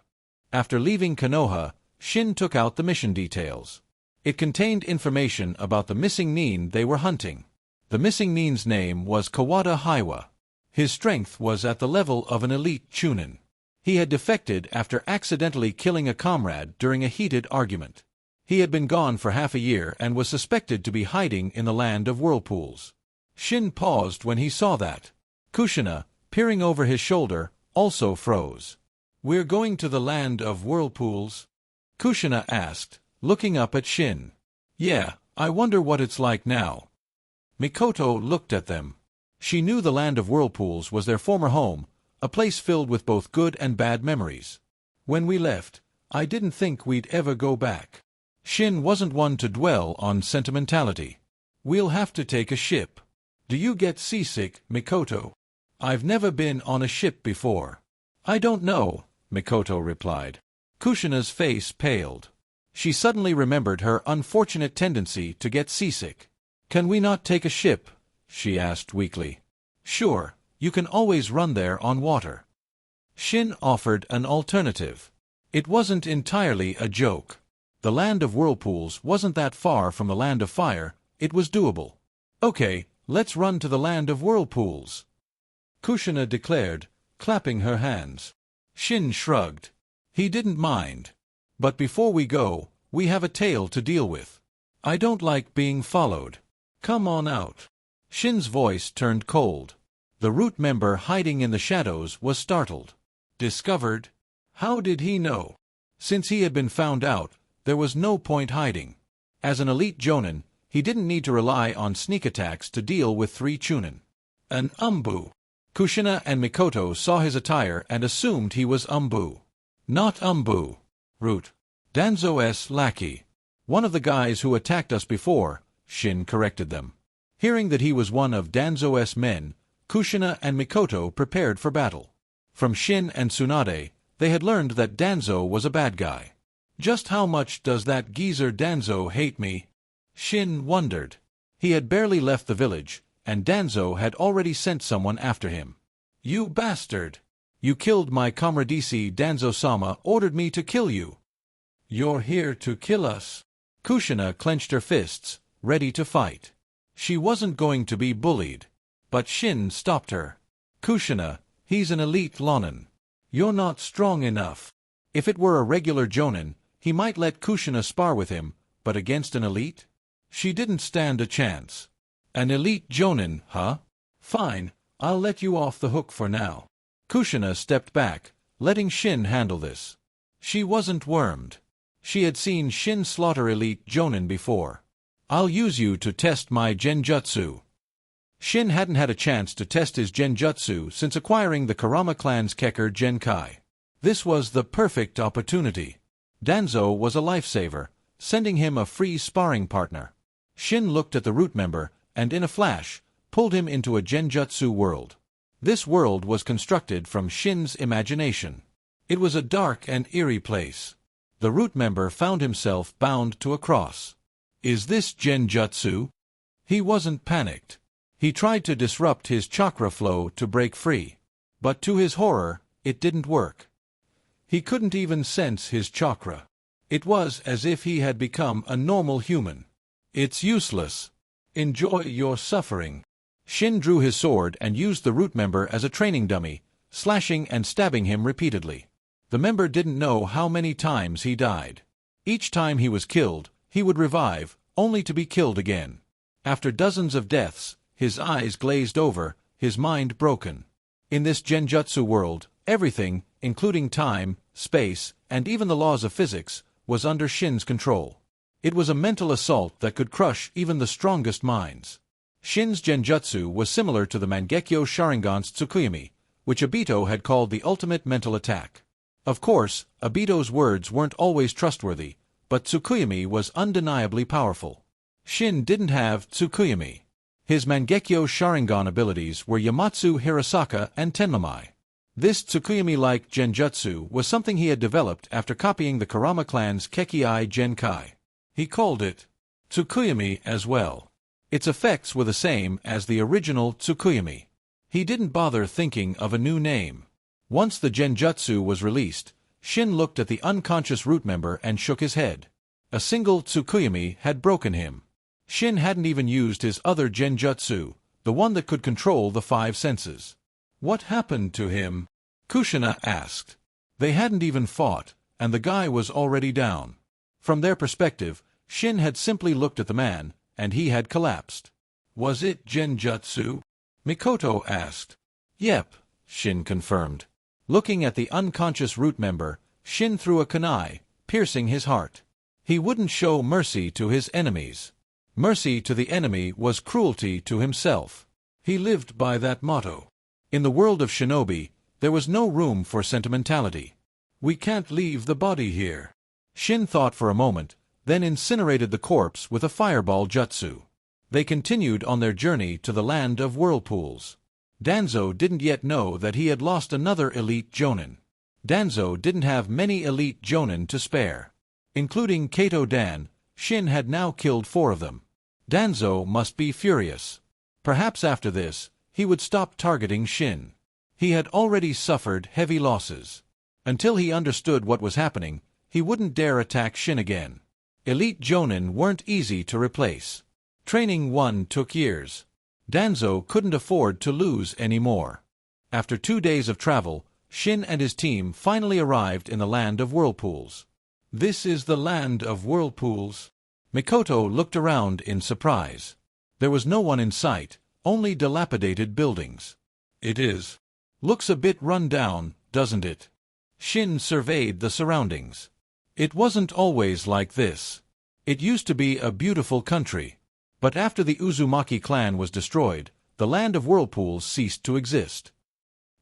After leaving Konoha, Shin took out the mission details. It contained information about the missing nin they were hunting. The missing nin's name was Kawada Haiwa. His strength was at the level of an elite chunin. He had defected after accidentally killing a comrade during a heated argument. He had been gone for half a year and was suspected to be hiding in the Land of Whirlpools. Shin paused when he saw that. Kushina, peering over his shoulder, also froze. "We're going to the Land of Whirlpools?" Kushina asked, looking up at Shin. "Yeah, I wonder what it's like now." Mikoto looked at them. She knew the Land of Whirlpools was their former home, a place filled with both good and bad memories. "When we left, I didn't think we'd ever go back." Shin wasn't one to dwell on sentimentality. "We'll have to take a ship." "Do you get seasick, Mikoto?" "I've never been on a ship before." "I don't know," Mikoto replied. Kushina's face paled. She suddenly remembered her unfortunate tendency to get seasick. "Can we not take a ship?" she asked weakly. "Sure, you can always run there on water." Shin offered an alternative. It wasn't entirely a joke. The Land of Whirlpools wasn't that far from the Land of Fire, it was doable. "Okay, let's run to the Land of Whirlpools," Kushina declared, clapping her hands. Shin shrugged. He didn't mind. "But before we go, we have a tale to deal with. I don't like being followed. Come on out." Shin's voice turned cold. The root member hiding in the shadows was startled. Discovered? How did he know? Since he had been found out, there was no point hiding. As an elite jonin, he didn't need to rely on sneak attacks to deal with 3 chunin. An Umbu. Kushina and Mikoto saw his attire and assumed he was Umbu. "Not Umbu. Root. Danzo's lackey. One of the guys who attacked us before," Shin corrected them. Hearing that he was one of Danzo's men, Kushina and Mikoto prepared for battle. From Shin and Tsunade, they had learned that Danzo was a bad guy. "Just how much does that geezer Danzo hate me?" Shin wondered. He had barely left the village, and Danzo had already sent someone after him. "You bastard! You killed my comradisi. Danzo-sama ordered me to kill you." "You're here to kill us?" Kushina clenched her fists, ready to fight. She wasn't going to be bullied. But Shin stopped her. "Kushina, he's an elite Lonin. You're not strong enough." If it were a regular jonin, he might let Kushina spar with him, but against an elite? She didn't stand a chance. "An elite jonin, huh? Fine, I'll let you off the hook for now." Kushina stepped back, letting Shin handle this. She wasn't wormed. She had seen Shin slaughter elite jonin before. "I'll use you to test my genjutsu." Shin hadn't had a chance to test his genjutsu since acquiring the Kurama clan's Kekkar Genkai. This was the perfect opportunity. Danzo was a lifesaver, sending him a free sparring partner. Shin looked at the root member, and in a flash, pulled him into a genjutsu world. This world was constructed from Shin's imagination. It was a dark and eerie place. The root member found himself bound to a cross. "Is this genjutsu?" He wasn't panicked. He tried to disrupt his chakra flow to break free. But to his horror, it didn't work. He couldn't even sense his chakra. It was as if he had become a normal human. "It's useless. Enjoy your suffering." Shin drew his sword and used the root member as a training dummy, slashing and stabbing him repeatedly. The member didn't know how many times he died. Each time he was killed, he would revive, only to be killed again. After dozens of deaths, his eyes glazed over, his mind broken. In this genjutsu world, everything, including time, space, and even the laws of physics, was under Shin's control. It was a mental assault that could crush even the strongest minds. Shin's genjutsu was similar to the Mangekyo Sharingan's Tsukuyomi, which Obito had called the ultimate mental attack. Of course, Obito's words weren't always trustworthy, but Tsukuyomi was undeniably powerful. Shin didn't have Tsukuyomi. His Mangekyo Sharingan abilities were Yamatsu Hirasaka and Tenmamai. This Tsukuyomi-like genjutsu was something he had developed after copying the Kurama clan's Kekkai Genkai. He called it Tsukuyomi as well. Its effects were the same as the original Tsukuyomi. He didn't bother thinking of a new name. Once the genjutsu was released, Shin looked at the unconscious root member and shook his head. A single Tsukuyomi had broken him. Shin hadn't even used his other genjutsu, the one that could control the 5 senses. What happened to him? Kushina asked. They hadn't even fought, and the guy was already down. From their perspective, Shin had simply looked at the man, and he had collapsed. Was it genjutsu? Mikoto asked. Yep, Shin confirmed. Looking at the unconscious root member, Shin threw a kunai, piercing his heart. He wouldn't show mercy to his enemies. Mercy to the enemy was cruelty to himself. He lived by that motto. In the world of shinobi, there was no room for sentimentality. We can't leave the body here. Shin thought for a moment, then incinerated the corpse with a fireball jutsu. They continued on their journey to the Land of Whirlpools. Danzo didn't yet know that he had lost another elite jonin. Danzo didn't have many elite jonin to spare. Including Kato Dan, Shin had now killed 4 of them. Danzo must be furious. Perhaps after this, he would stop targeting Shin. He had already suffered heavy losses. Until he understood what was happening, he wouldn't dare attack Shin again. Elite jonin weren't easy to replace. Training one took years. Danzo couldn't afford to lose any more. After 2 days of travel, Shin and his team finally arrived in the Land of Whirlpools. This is the Land of Whirlpools? Mikoto looked around in surprise. There was no one in sight, only dilapidated buildings. It is. Looks a bit run down, doesn't it? Shin surveyed the surroundings. It wasn't always like this. It used to be a beautiful country. But after the Uzumaki clan was destroyed, the Land of Whirlpools ceased to exist.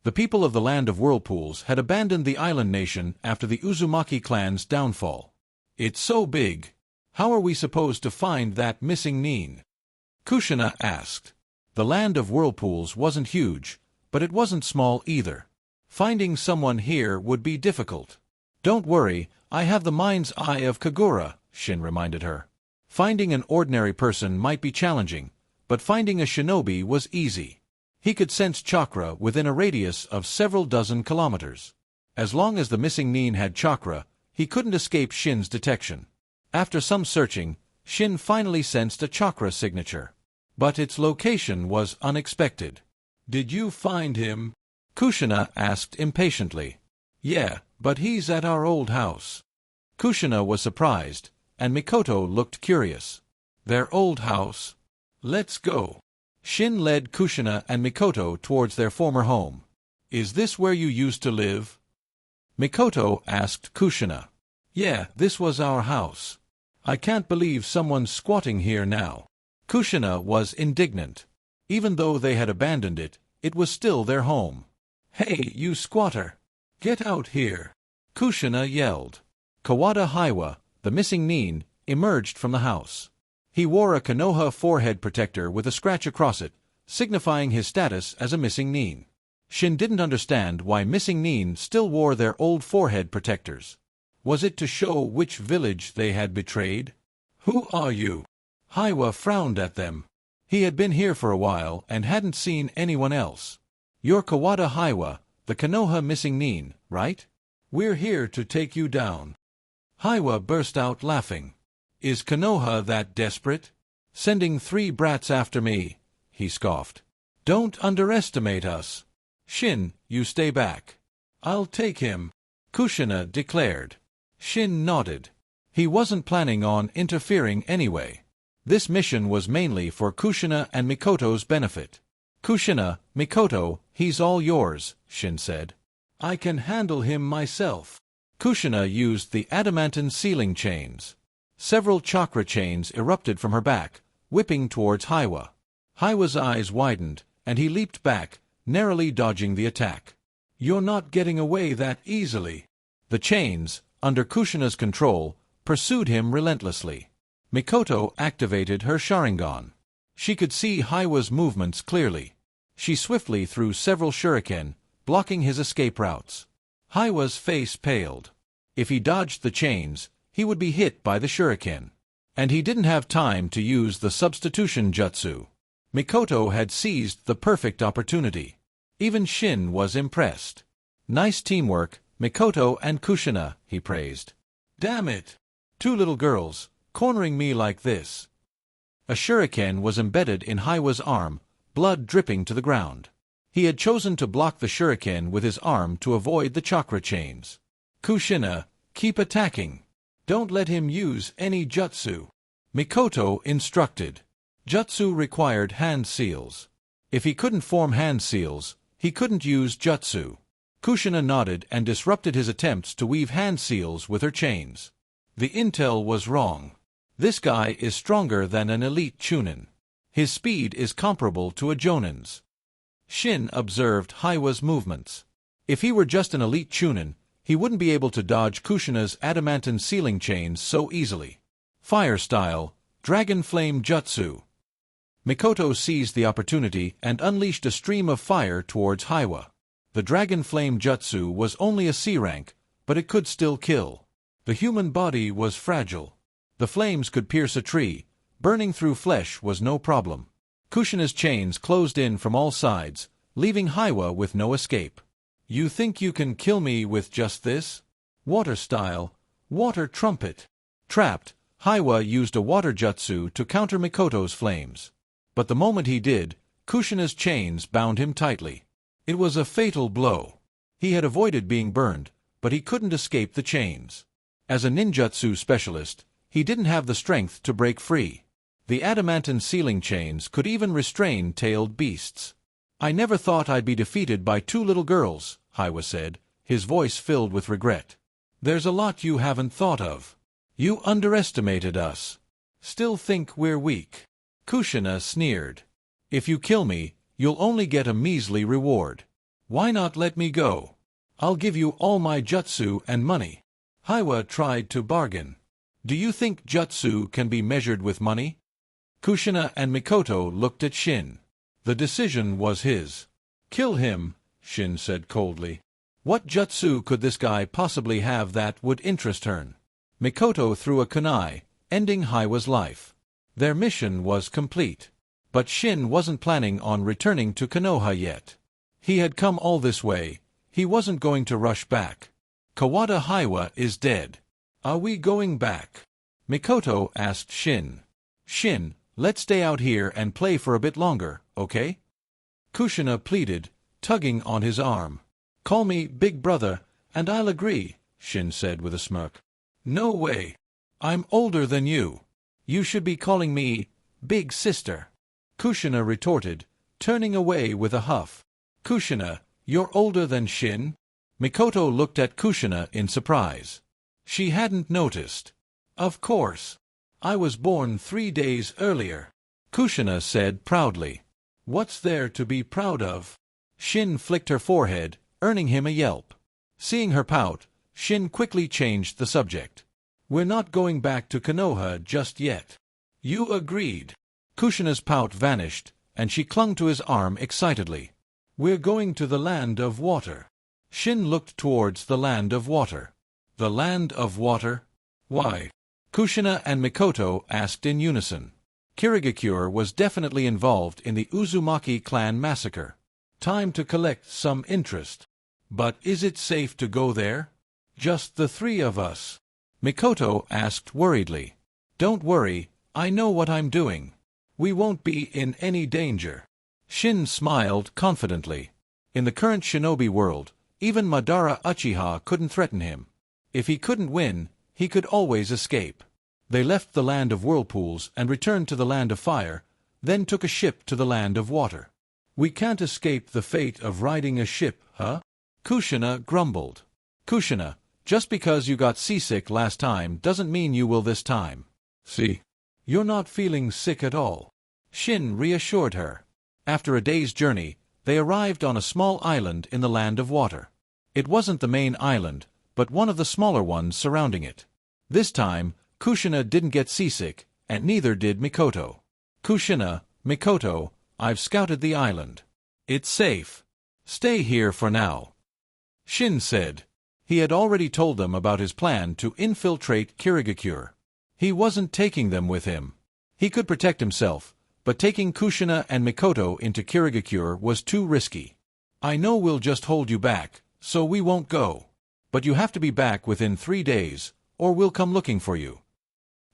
The people of the Land of Whirlpools had abandoned the island nation after the Uzumaki clan's downfall. It's so big. How are we supposed to find that missing Nin? Kushina asked. The Land of Whirlpools wasn't huge, but it wasn't small either. Finding someone here would be difficult. Don't worry, I have the mind's eye of Kagura, Shin reminded her. Finding an ordinary person might be challenging, but finding a shinobi was easy. He could sense chakra within a radius of several dozen kilometers. As long as the missing Nin had chakra, he couldn't escape Shin's detection. After some searching, Shin finally sensed a chakra signature. But its location was unexpected. Did you find him? Kushina asked impatiently. Yeah, but he's at our old house. Kushina was surprised, and Mikoto looked curious. Their old house? Let's go. Shin led Kushina and Mikoto towards their former home. Is this where you used to live? Mikoto asked Kushina. Yeah, this was our house. I can't believe someone's squatting here now. Kushina was indignant. Even though they had abandoned it, it was still their home. Hey, you squatter! Get out here! Kushina yelled. Kawada Haiwa, the missing Nin, emerged from the house. He wore a Konoha forehead protector with a scratch across it, signifying his status as a missing Nin. Shin didn't understand why missing Nin still wore their old forehead protectors. Was it to show which village they had betrayed? Who are you? Haiwa frowned at them. He had been here for a while and hadn't seen anyone else. You're Kawada Haiwa, the Konoha missing Nin, right? We're here to take you down. Haiwa burst out laughing. Is Konoha that desperate? Sending 3 brats after me, he scoffed. Don't underestimate us. Shin, you stay back. I'll take him, Kushina declared. Shin nodded. He wasn't planning on interfering anyway. This mission was mainly for Kushina and Mikoto's benefit. Kushina, Mikoto, he's all yours, Shin said. I can handle him myself. Kushina used the adamantine sealing chains. Several chakra chains erupted from her back, whipping towards Haiwa. Haiwa's eyes widened, and he leaped back, narrowly dodging the attack. "You're not getting away that easily." The chains, under Kushina's control, pursued him relentlessly. Mikoto activated her Sharingan. She could see Haiwa's movements clearly. She swiftly threw several shuriken, blocking his escape routes. Haiwa's face paled. If he dodged the chains, he would be hit by the shuriken. And he didn't have time to use the substitution jutsu. Mikoto had seized the perfect opportunity. Even Shin was impressed. "Nice teamwork, Mikoto and Kushina," he praised. "Damn it! 2 little girls, cornering me like this." A shuriken was embedded in Haiwa's arm, blood dripping to the ground. He had chosen to block the shuriken with his arm to avoid the chakra chains. "Kushina, keep attacking. Don't let him use any jutsu," Mikoto instructed. Jutsu required hand seals. If he couldn't form hand seals, he couldn't use jutsu. Kushina nodded and disrupted his attempts to weave hand seals with her chains. The intel was wrong. This guy is stronger than an elite chunin. His speed is comparable to a jonin's. Shin observed Haiwa's movements. If he were just an elite chunin, he wouldn't be able to dodge Kushina's adamantine sealing chains so easily. Fire style, Dragon Flame Jutsu. Mikoto seized the opportunity and unleashed a stream of fire towards Haiwa. The Dragon Flame Jutsu was only a C rank, but it could still kill. The human body was fragile. The flames could pierce a tree. Burning through flesh was no problem. Kushina's chains closed in from all sides, leaving Haiwa with no escape. "You think you can kill me with just this?" Water style, Water Trumpet. Trapped, Haiwa used a water jutsu to counter Mikoto's flames. But the moment he did, Kushina's chains bound him tightly. It was a fatal blow. He had avoided being burned, but he couldn't escape the chains. As a ninjutsu specialist, he didn't have the strength to break free. The adamantine sealing chains could even restrain tailed beasts. "I never thought I'd be defeated by 2 little girls," Haiwa said, his voice filled with regret. "There's a lot you haven't thought of. You underestimated us. Still think we're weak." Kushina sneered. "If you kill me, you'll only get a measly reward. Why not let me go? I'll give you all my jutsu and money." Haiwa tried to bargain. "Do you think jutsu can be measured with money?" Kushina and Mikoto looked at Shin. The decision was his. "Kill him," Shin said coldly. What jutsu could this guy possibly have that would interest her? Mikoto threw a kunai, ending Haiwa's life. Their mission was complete. But Shin wasn't planning on returning to Konoha yet. He had come all this way. He wasn't going to rush back. "Kawada Haiwa is dead. Are we going back?" Mikoto asked Shin. "Shin, let's stay out here and play for a bit longer, okay?" Kushina pleaded, tugging on his arm. "Call me Big Brother, and I'll agree," Shin said with a smirk. "No way. I'm older than you. You should be calling me Big Sister," Kushina retorted, turning away with a huff. "Kushina, you're older than Shin?" Mikoto looked at Kushina in surprise. She hadn't noticed. "Of course. I was born 3 days earlier," Kushina said proudly. "What's there to be proud of?" Shin flicked her forehead, earning him a yelp. Seeing her pout, Shin quickly changed the subject. "We're not going back to Konoha just yet." "You agreed." Kushina's pout vanished, and she clung to his arm excitedly. "We're going to the Land of Water." Shin looked towards the Land of Water. "The Land of Water? Why?" Kushina and Mikoto asked in unison. Kirigakure was definitely involved in the Uzumaki Clan massacre. Time to collect some interest. "But is it safe to go there? Just the 3 of us?" Mikoto asked worriedly. "Don't worry, I know what I'm doing. We won't be in any danger." Shin smiled confidently. In the current shinobi world, even Madara Uchiha couldn't threaten him. If he couldn't win, he could always escape. They left the Land of Whirlpools and returned to the Land of Fire, then took a ship to the Land of Water. "We can't escape the fate of riding a ship, huh?" Kushina grumbled. "Kushina, just because you got seasick last time doesn't mean you will this time. See? You're not feeling sick at all." Shin reassured her. After a day's journey, they arrived on a small island in the Land of Water. It wasn't the main island, but one of the smaller ones surrounding it. This time, Kushina didn't get seasick, and neither did Mikoto. Kushina, Mikoto, I've scouted the island. It's safe. Stay here for now. Shin said. He had already told them about his plan to infiltrate Kirigakure. He wasn't taking them with him. He could protect himself, but taking Kushina and Mikoto into Kirigakure was too risky. I know we'll just hold you back, so we won't go. But you have to be back within 3 days, or we'll come looking for you.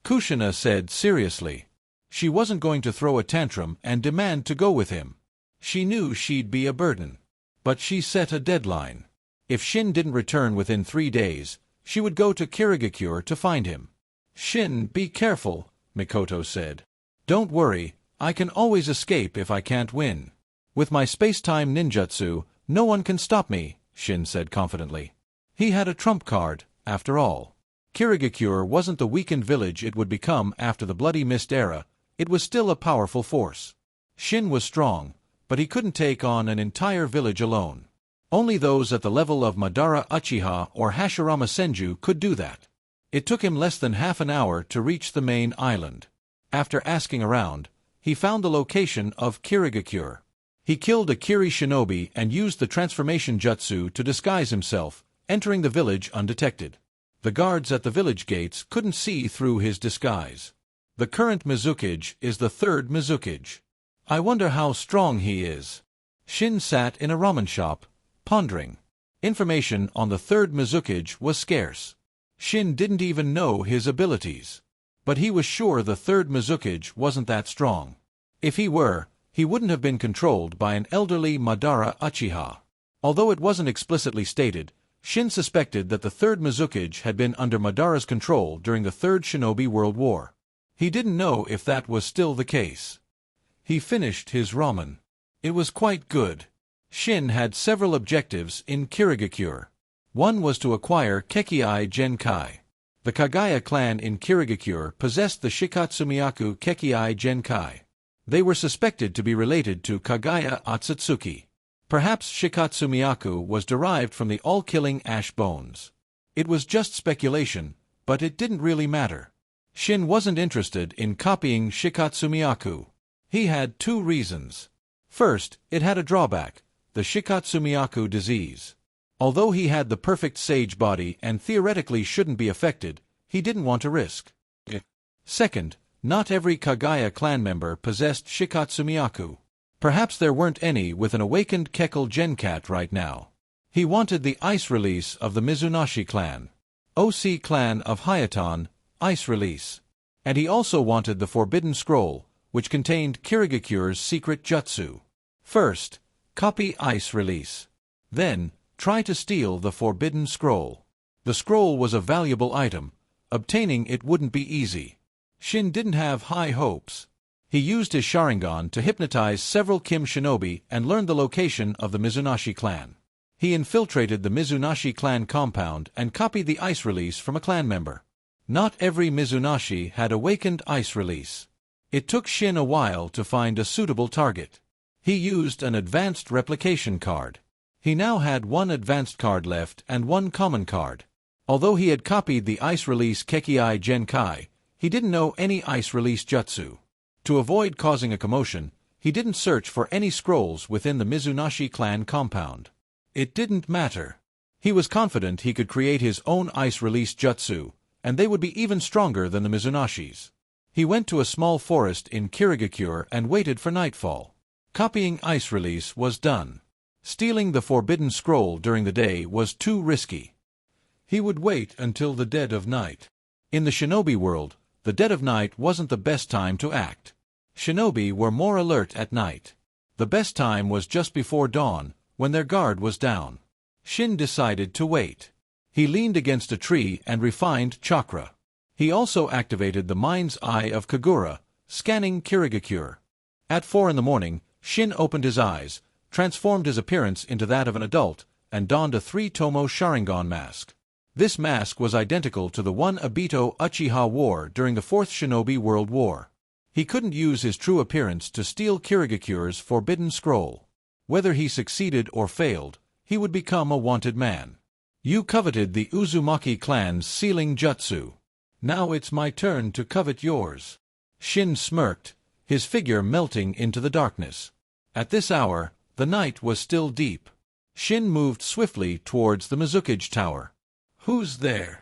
Kushina said seriously. She wasn't going to throw a tantrum and demand to go with him. She knew she'd be a burden. But she set a deadline. If Shin didn't return within 3 days, she would go to Kirigakure to find him. Shin, be careful, Mikoto said. Don't worry, I can always escape if I can't win. With my space-time ninjutsu, no one can stop me, Shin said confidently. He had a trump card, after all. Kirigakure wasn't the weakened village it would become after the Bloody Mist era, it was still a powerful force. Shin was strong, but he couldn't take on an entire village alone. Only those at the level of Madara Uchiha or Hashirama Senju could do that. It took him less than half an hour to reach the main island. After asking around, he found the location of Kirigakure. He killed a Kiri shinobi and used the transformation jutsu to disguise himself, entering the village undetected. The guards at the village gates couldn't see through his disguise. The current Mizukage is the third Mizukage. I wonder how strong he is. Shin sat in a ramen shop, pondering. Information on the third Mizukage was scarce. Shin didn't even know his abilities. But he was sure the third Mizukage wasn't that strong. If he were, he wouldn't have been controlled by an elderly Madara Uchiha. Although it wasn't explicitly stated, Shin suspected that the third Mizukage had been under Madara's control during the Third Shinobi World War. He didn't know if that was still the case. He finished his ramen. It was quite good. Shin had several objectives in Kirigakure. One was to acquire Kekkei Genkai. The Kagaya clan in Kirigakure possessed the Shikatsumiyaku Kekkei Genkai. They were suspected to be related to Kagaya Otsutsuki. Perhaps Shikatsumiyaku was derived from the all-killing ash bones. It was just speculation, but it didn't really matter. Shin wasn't interested in copying Shikatsumiyaku. He had 2 reasons. First, it had a drawback, the Shikatsumiyaku disease. Although he had the perfect sage body and theoretically shouldn't be affected, he didn't want to risk it. Second, not every Kagaya clan member possessed Shikatsumiyaku. Perhaps there weren't any with an awakened Kekkei Genkat right now. He wanted the ice release of the Mizunashi clan. OC clan of Hayaton, ice release. And he also wanted the Forbidden Scroll, which contained Kirigakure's secret jutsu. First, copy ice release. Then, try to steal the Forbidden Scroll. The scroll was a valuable item. Obtaining it wouldn't be easy. Shin didn't have high hopes. He used his Sharingan to hypnotize several Kim shinobi and learned the location of the Mizunashi clan. He infiltrated the Mizunashi clan compound and copied the ice release from a clan member. Not every Mizunashi had awakened ice release. It took Shin a while to find a suitable target. He used an advanced replication card. He now had 1 advanced card left and 1 common card. Although he had copied the ice release Kekkei Genkai, he didn't know any ice release jutsu. To avoid causing a commotion, he didn't search for any scrolls within the Mizunashi clan compound. It didn't matter. He was confident he could create his own ice release jutsu, and they would be even stronger than the Mizunashis. He went to a small forest in Kirigakure and waited for nightfall. Copying ice release was done. Stealing the Forbidden Scroll during the day was too risky. He would wait until the dead of night. In the shinobi world, the dead of night wasn't the best time to act. Shinobi were more alert at night. The best time was just before dawn, when their guard was down. Shin decided to wait. He leaned against a tree and refined chakra. He also activated the mind's eye of Kagura, scanning Kirigakure. At 4 in the morning, Shin opened his eyes, transformed his appearance into that of an adult, and donned a 3-tomo Sharingan mask. This mask was identical to the one Obito Uchiha wore during the 4th Shinobi World War. He couldn't use his true appearance to steal Kirigakure's forbidden scroll. Whether he succeeded or failed, he would become a wanted man. You coveted the Uzumaki clan's sealing jutsu. Now it's my turn to covet yours. Shin smirked, his figure melting into the darkness. At this hour, the night was still deep. Shin moved swiftly towards the Mizukage Tower. Who's there?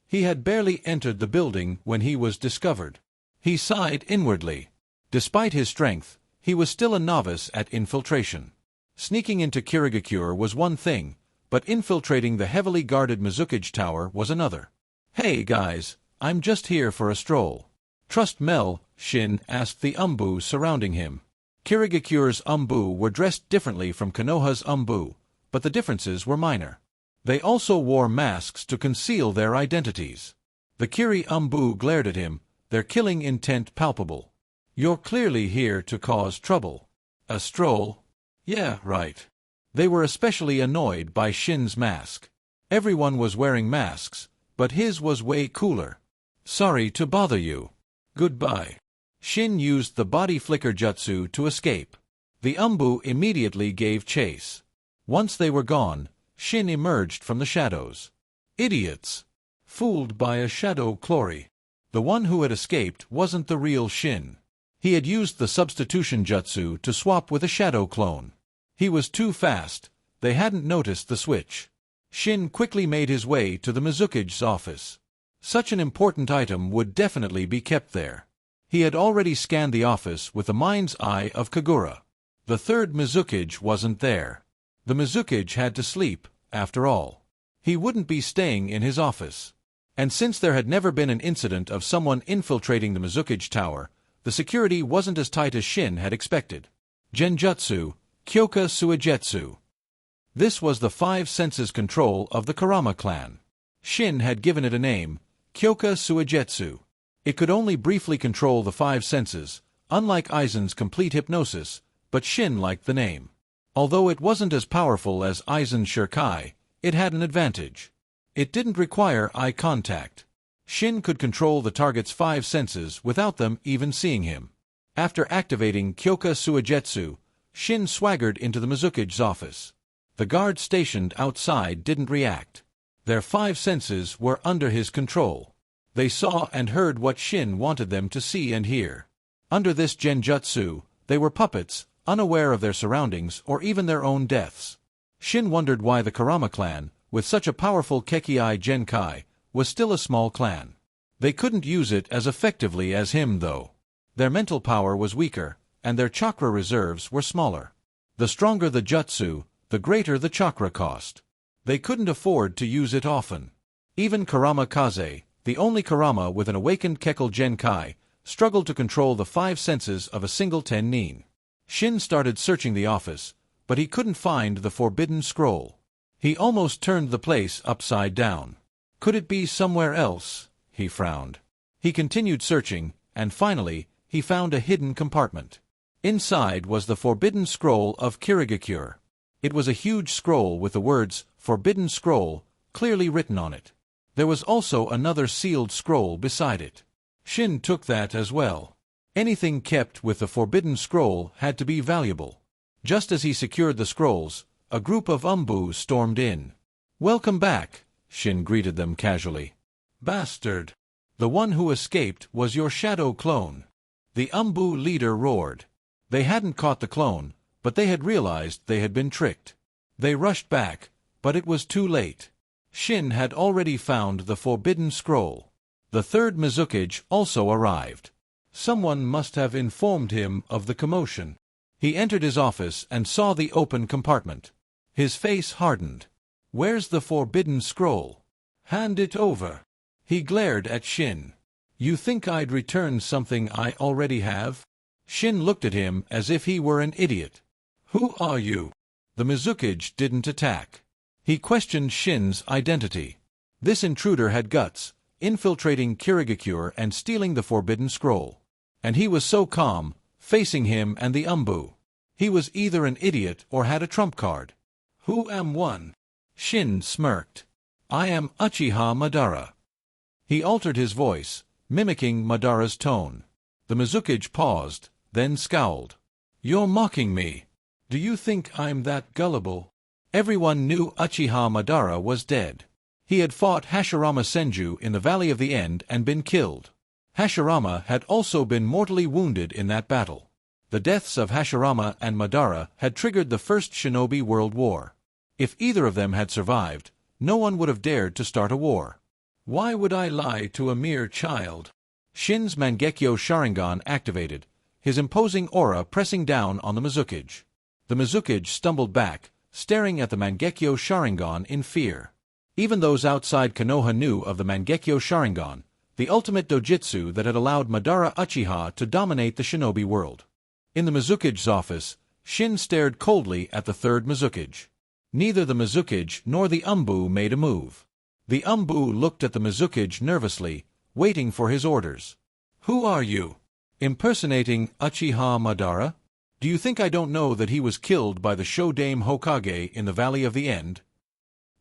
He had barely entered the building when he was discovered. He sighed inwardly. Despite his strength, he was still a novice at infiltration. Sneaking into Kirigakure was one thing, but infiltrating the heavily guarded Mizukage Tower was another. Hey guys, I'm just here for a stroll. Trust Mel? Shin asked the Umbu surrounding him. Kirigakure's Umbu were dressed differently from Konoha's Umbu, but the differences were minor. They also wore masks to conceal their identities. The Kiri Umbu glared at him, their killing intent palpable. You're clearly here to cause trouble. A stroll? Yeah, right. They were especially annoyed by Shin's mask. Everyone was wearing masks, but his was way cooler. Sorry to bother you. Goodbye. Shin used the body flicker jutsu to escape. The Umbu immediately gave chase. Once they were gone, Shin emerged from the shadows. Idiots! Fooled by a shadow Clory. The one who had escaped wasn't the real Shin. He had used the substitution jutsu to swap with a shadow clone. He was too fast, they hadn't noticed the switch. Shin quickly made his way to the Mizukage's office. Such an important item would definitely be kept there. He had already scanned the office with the mind's eye of Kagura. The third Mizukage wasn't there. The Mizukage had to sleep, after all. He wouldn't be staying in his office. And since there had never been an incident of someone infiltrating the Mizukage Tower, the security wasn't as tight as Shin had expected. Genjutsu, Kyoka Suigetsu. This was the five senses control of the Kurama clan. Shin had given it a name, Kyoka Suigetsu. It could only briefly control the five senses, unlike Aizen's complete hypnosis, but Shin liked the name. Although it wasn't as powerful as Aizen's Shirkai, it had an advantage. It didn't require eye contact. Shin could control the target's five senses without them even seeing him. After activating Kyoka Suigetsu, Shin swaggered into the Mizukage's office. The guard stationed outside didn't react. Their five senses were under his control. They saw and heard what Shin wanted them to see and hear. Under this genjutsu, they were puppets, unaware of their surroundings or even their own deaths. Shin wondered why the Kurama clan, with such a powerful Kekkei Genkai, was still a small clan. They couldn't use it as effectively as him though. Their mental power was weaker, and their chakra reserves were smaller. The stronger the jutsu, the greater the chakra cost. They couldn't afford to use it often. Even Kurama Kaze, the only Kurama with an awakened Kekkei Genkai, struggled to control the five senses of a single Tennin. Shin started searching the office, but he couldn't find the forbidden scroll. He almost turned the place upside down. Could it be somewhere else? He frowned. He continued searching, and finally, he found a hidden compartment. Inside was the forbidden scroll of Kirigakure. It was a huge scroll with the words, Forbidden Scroll, clearly written on it. There was also another sealed scroll beside it. Shin took that as well. Anything kept with the forbidden scroll had to be valuable. Just as he secured the scrolls, a group of Umbu stormed in. Welcome back, Shin greeted them casually. Bastard! The one who escaped was your shadow clone. The Umbu leader roared. They hadn't caught the clone, but they had realized they had been tricked. They rushed back, but it was too late. Shin had already found the forbidden scroll. The third Mizukage also arrived. Someone must have informed him of the commotion. He entered his office and saw the open compartment. His face hardened. Where's the forbidden scroll? Hand it over. He glared at Shin. You think I'd return something I already have? Shin looked at him as if he were an idiot. Who are you? The Mizukage didn't attack. He questioned Shin's identity. This intruder had guts, infiltrating Kirigakure and stealing the forbidden scroll. And he was so calm, facing him and the Umbu. He was either an idiot or had a trump card. Who am one? Shin smirked. I am Uchiha Madara. He altered his voice, mimicking Madara's tone. The Mizukage paused, then scowled. "You're mocking me. Do you think I'm that gullible?" Everyone knew Uchiha Madara was dead. He had fought Hashirama Senju in the Valley of the End and been killed. Hashirama had also been mortally wounded in that battle. The deaths of Hashirama and Madara had triggered the First Shinobi World War. If either of them had survived, no one would have dared to start a war. "Why would I lie to a mere child?" Shin's Mangekyo Sharingan activated, his imposing aura pressing down on the Mizukage. The Mizukage stumbled back, staring at the Mangekyo Sharingan in fear. Even those outside Konoha knew of the Mangekyo Sharingan, the ultimate dojutsu that had allowed Madara Uchiha to dominate the shinobi world. In the Mizukage's office, Shin stared coldly at the third Mizukage. Neither the Mizukage nor the Umbu made a move. The Umbu looked at the Mizukage nervously, waiting for his orders. "Who are you? Impersonating Uchiha Madara? Do you think I don't know that he was killed by the Shodame Hokage in the Valley of the End?"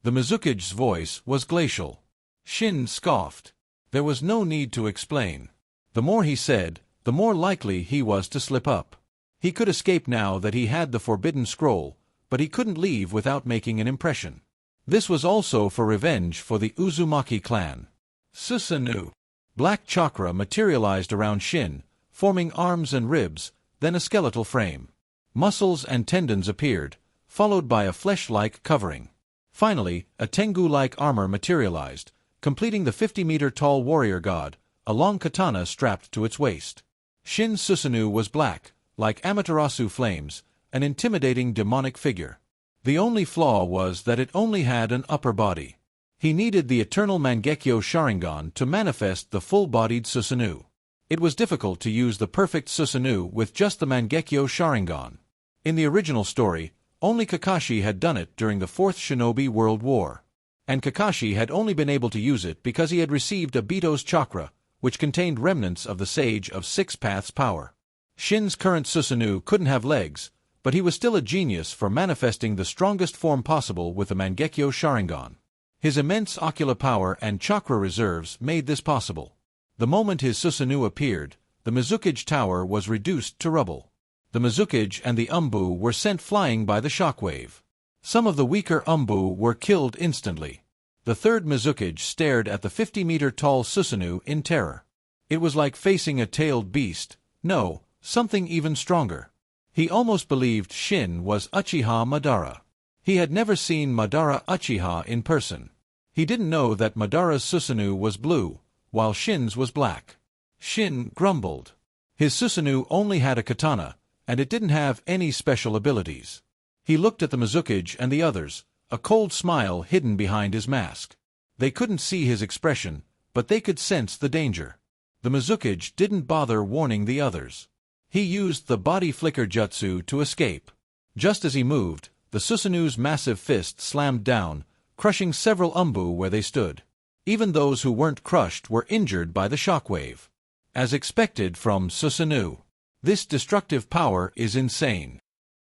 The Mizukage's voice was glacial. Shin scoffed. There was no need to explain. The more he said, the more likely he was to slip up. He could escape now that he had the Forbidden Scroll, but he couldn't leave without making an impression. This was also for revenge for the Uzumaki clan. Susanoo. Black chakra materialized around Shin, forming arms and ribs, then a skeletal frame. Muscles and tendons appeared, followed by a flesh-like covering. Finally, a Tengu-like armor materialized, completing the 50-meter-tall warrior god, a long katana strapped to its waist. Shin Susanoo was black, like Amaterasu flames, an intimidating demonic figure. The only flaw was that it only had an upper body. He needed the eternal Mangekyo Sharingan to manifest the full-bodied Susanoo. It was difficult to use the perfect Susanoo with just the Mangekyo Sharingan. In the original story, only Kakashi had done it during the Fourth Shinobi World War. And Kakashi had only been able to use it because he had received a Bito's chakra, which contained remnants of the Sage of Six Paths power. Shin's current Susanoo couldn't have legs, but he was still a genius for manifesting the strongest form possible with the Mangekyo Sharingan. His immense ocular power and chakra reserves made this possible. The moment his Susanoo appeared, the Mizukage Tower was reduced to rubble. The Mizukage and the Umbu were sent flying by the shockwave. Some of the weaker Umbu were killed instantly. The third Mizukage stared at the 50-meter-tall Susanoo in terror. It was like facing a tailed beast, no, something even stronger. He almost believed Shin was Uchiha Madara. He had never seen Madara Uchiha in person. He didn't know that Madara's Susanoo was blue, while Shin's was black. Shin grumbled. His Susanoo only had a katana, and it didn't have any special abilities. He looked at the Mizukage and the others, a cold smile hidden behind his mask. They couldn't see his expression, but they could sense the danger. The Mizukage didn't bother warning the others. He used the body flicker jutsu to escape. Just as he moved, the Susanoo's massive fist slammed down, crushing several Umbu where they stood. Even those who weren't crushed were injured by the shockwave. As expected from Susanoo. This destructive power is insane.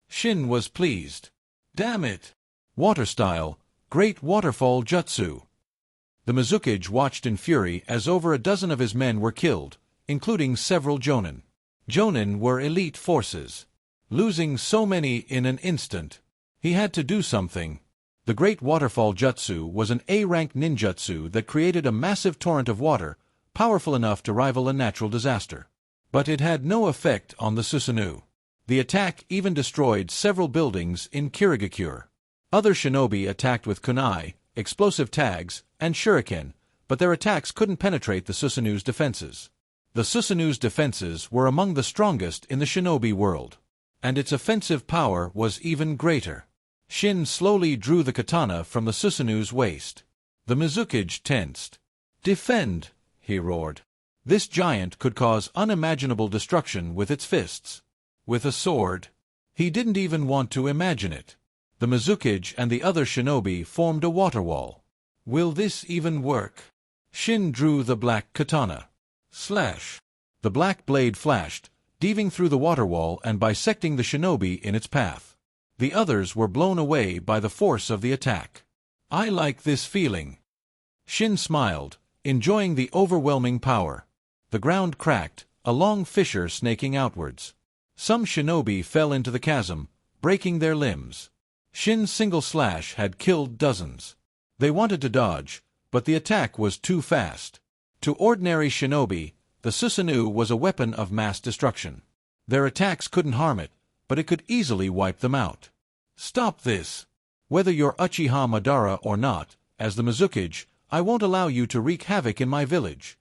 Shin was pleased. Damn it! Water style, great waterfall jutsu. The Mizukage watched in fury as over a dozen of his men were killed, including several Jonin. Jonin were elite forces. Losing so many in an instant. He had to do something. The Great Waterfall Jutsu was an A-rank ninjutsu that created a massive torrent of water, powerful enough to rival a natural disaster. But it had no effect on the Susanoo. The attack even destroyed several buildings in Kirigakure. Other shinobi attacked with kunai, explosive tags, and shuriken, but their attacks couldn't penetrate the Susanoo's defenses. The Susanoo's defenses were among the strongest in the shinobi world. And its offensive power was even greater. Shin slowly drew the katana from the Susanoo's waist. The Mizukage tensed. "Defend!" he roared. This giant could cause unimaginable destruction with its fists. With a sword? He didn't even want to imagine it. The Mizukage and the other shinobi formed a water wall. Will this even work? Shin drew the black katana. Slash! The black blade flashed, deaving through the water wall and bisecting the shinobi in its path. The others were blown away by the force of the attack. I like this feeling. Shin smiled, enjoying the overwhelming power. The ground cracked, a long fissure snaking outwards. Some shinobi fell into the chasm, breaking their limbs. Shin's single slash had killed dozens. They wanted to dodge, but the attack was too fast. To ordinary shinobi, the Susanoo was a weapon of mass destruction. Their attacks couldn't harm it, but it could easily wipe them out. Stop this! Whether you're Uchiha Madara or not, as the Mizukage, I won't allow you to wreak havoc in my village.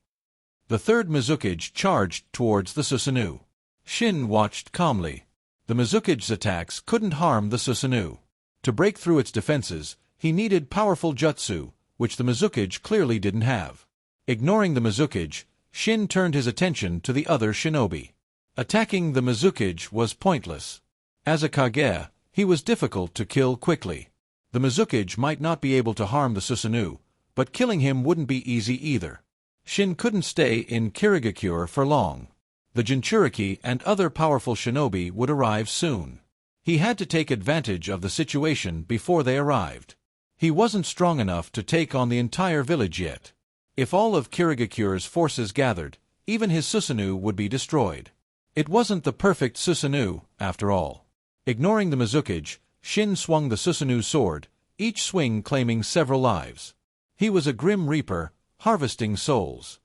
The third Mizukage charged towards the Susanoo. Shin watched calmly. The Mizukage's attacks couldn't harm the Susanoo. To break through its defenses, he needed powerful jutsu, which the Mizukage clearly didn't have. Ignoring the Mizukage, Shin turned his attention to the other shinobi. Attacking the Mizukage was pointless. As a Kage, he was difficult to kill quickly. The Mizukage might not be able to harm the Susanoo, but killing him wouldn't be easy either. Shin couldn't stay in Kirigakure for long. The Jinchuriki and other powerful shinobi would arrive soon. He had to take advantage of the situation before they arrived. He wasn't strong enough to take on the entire village yet. If all of Kirigakure's forces gathered, even his Susanoo would be destroyed. It wasn't the perfect Susanoo, after all. Ignoring the Mizukage, Shin swung the Susanoo sword, each swing claiming several lives. He was a grim reaper, harvesting souls.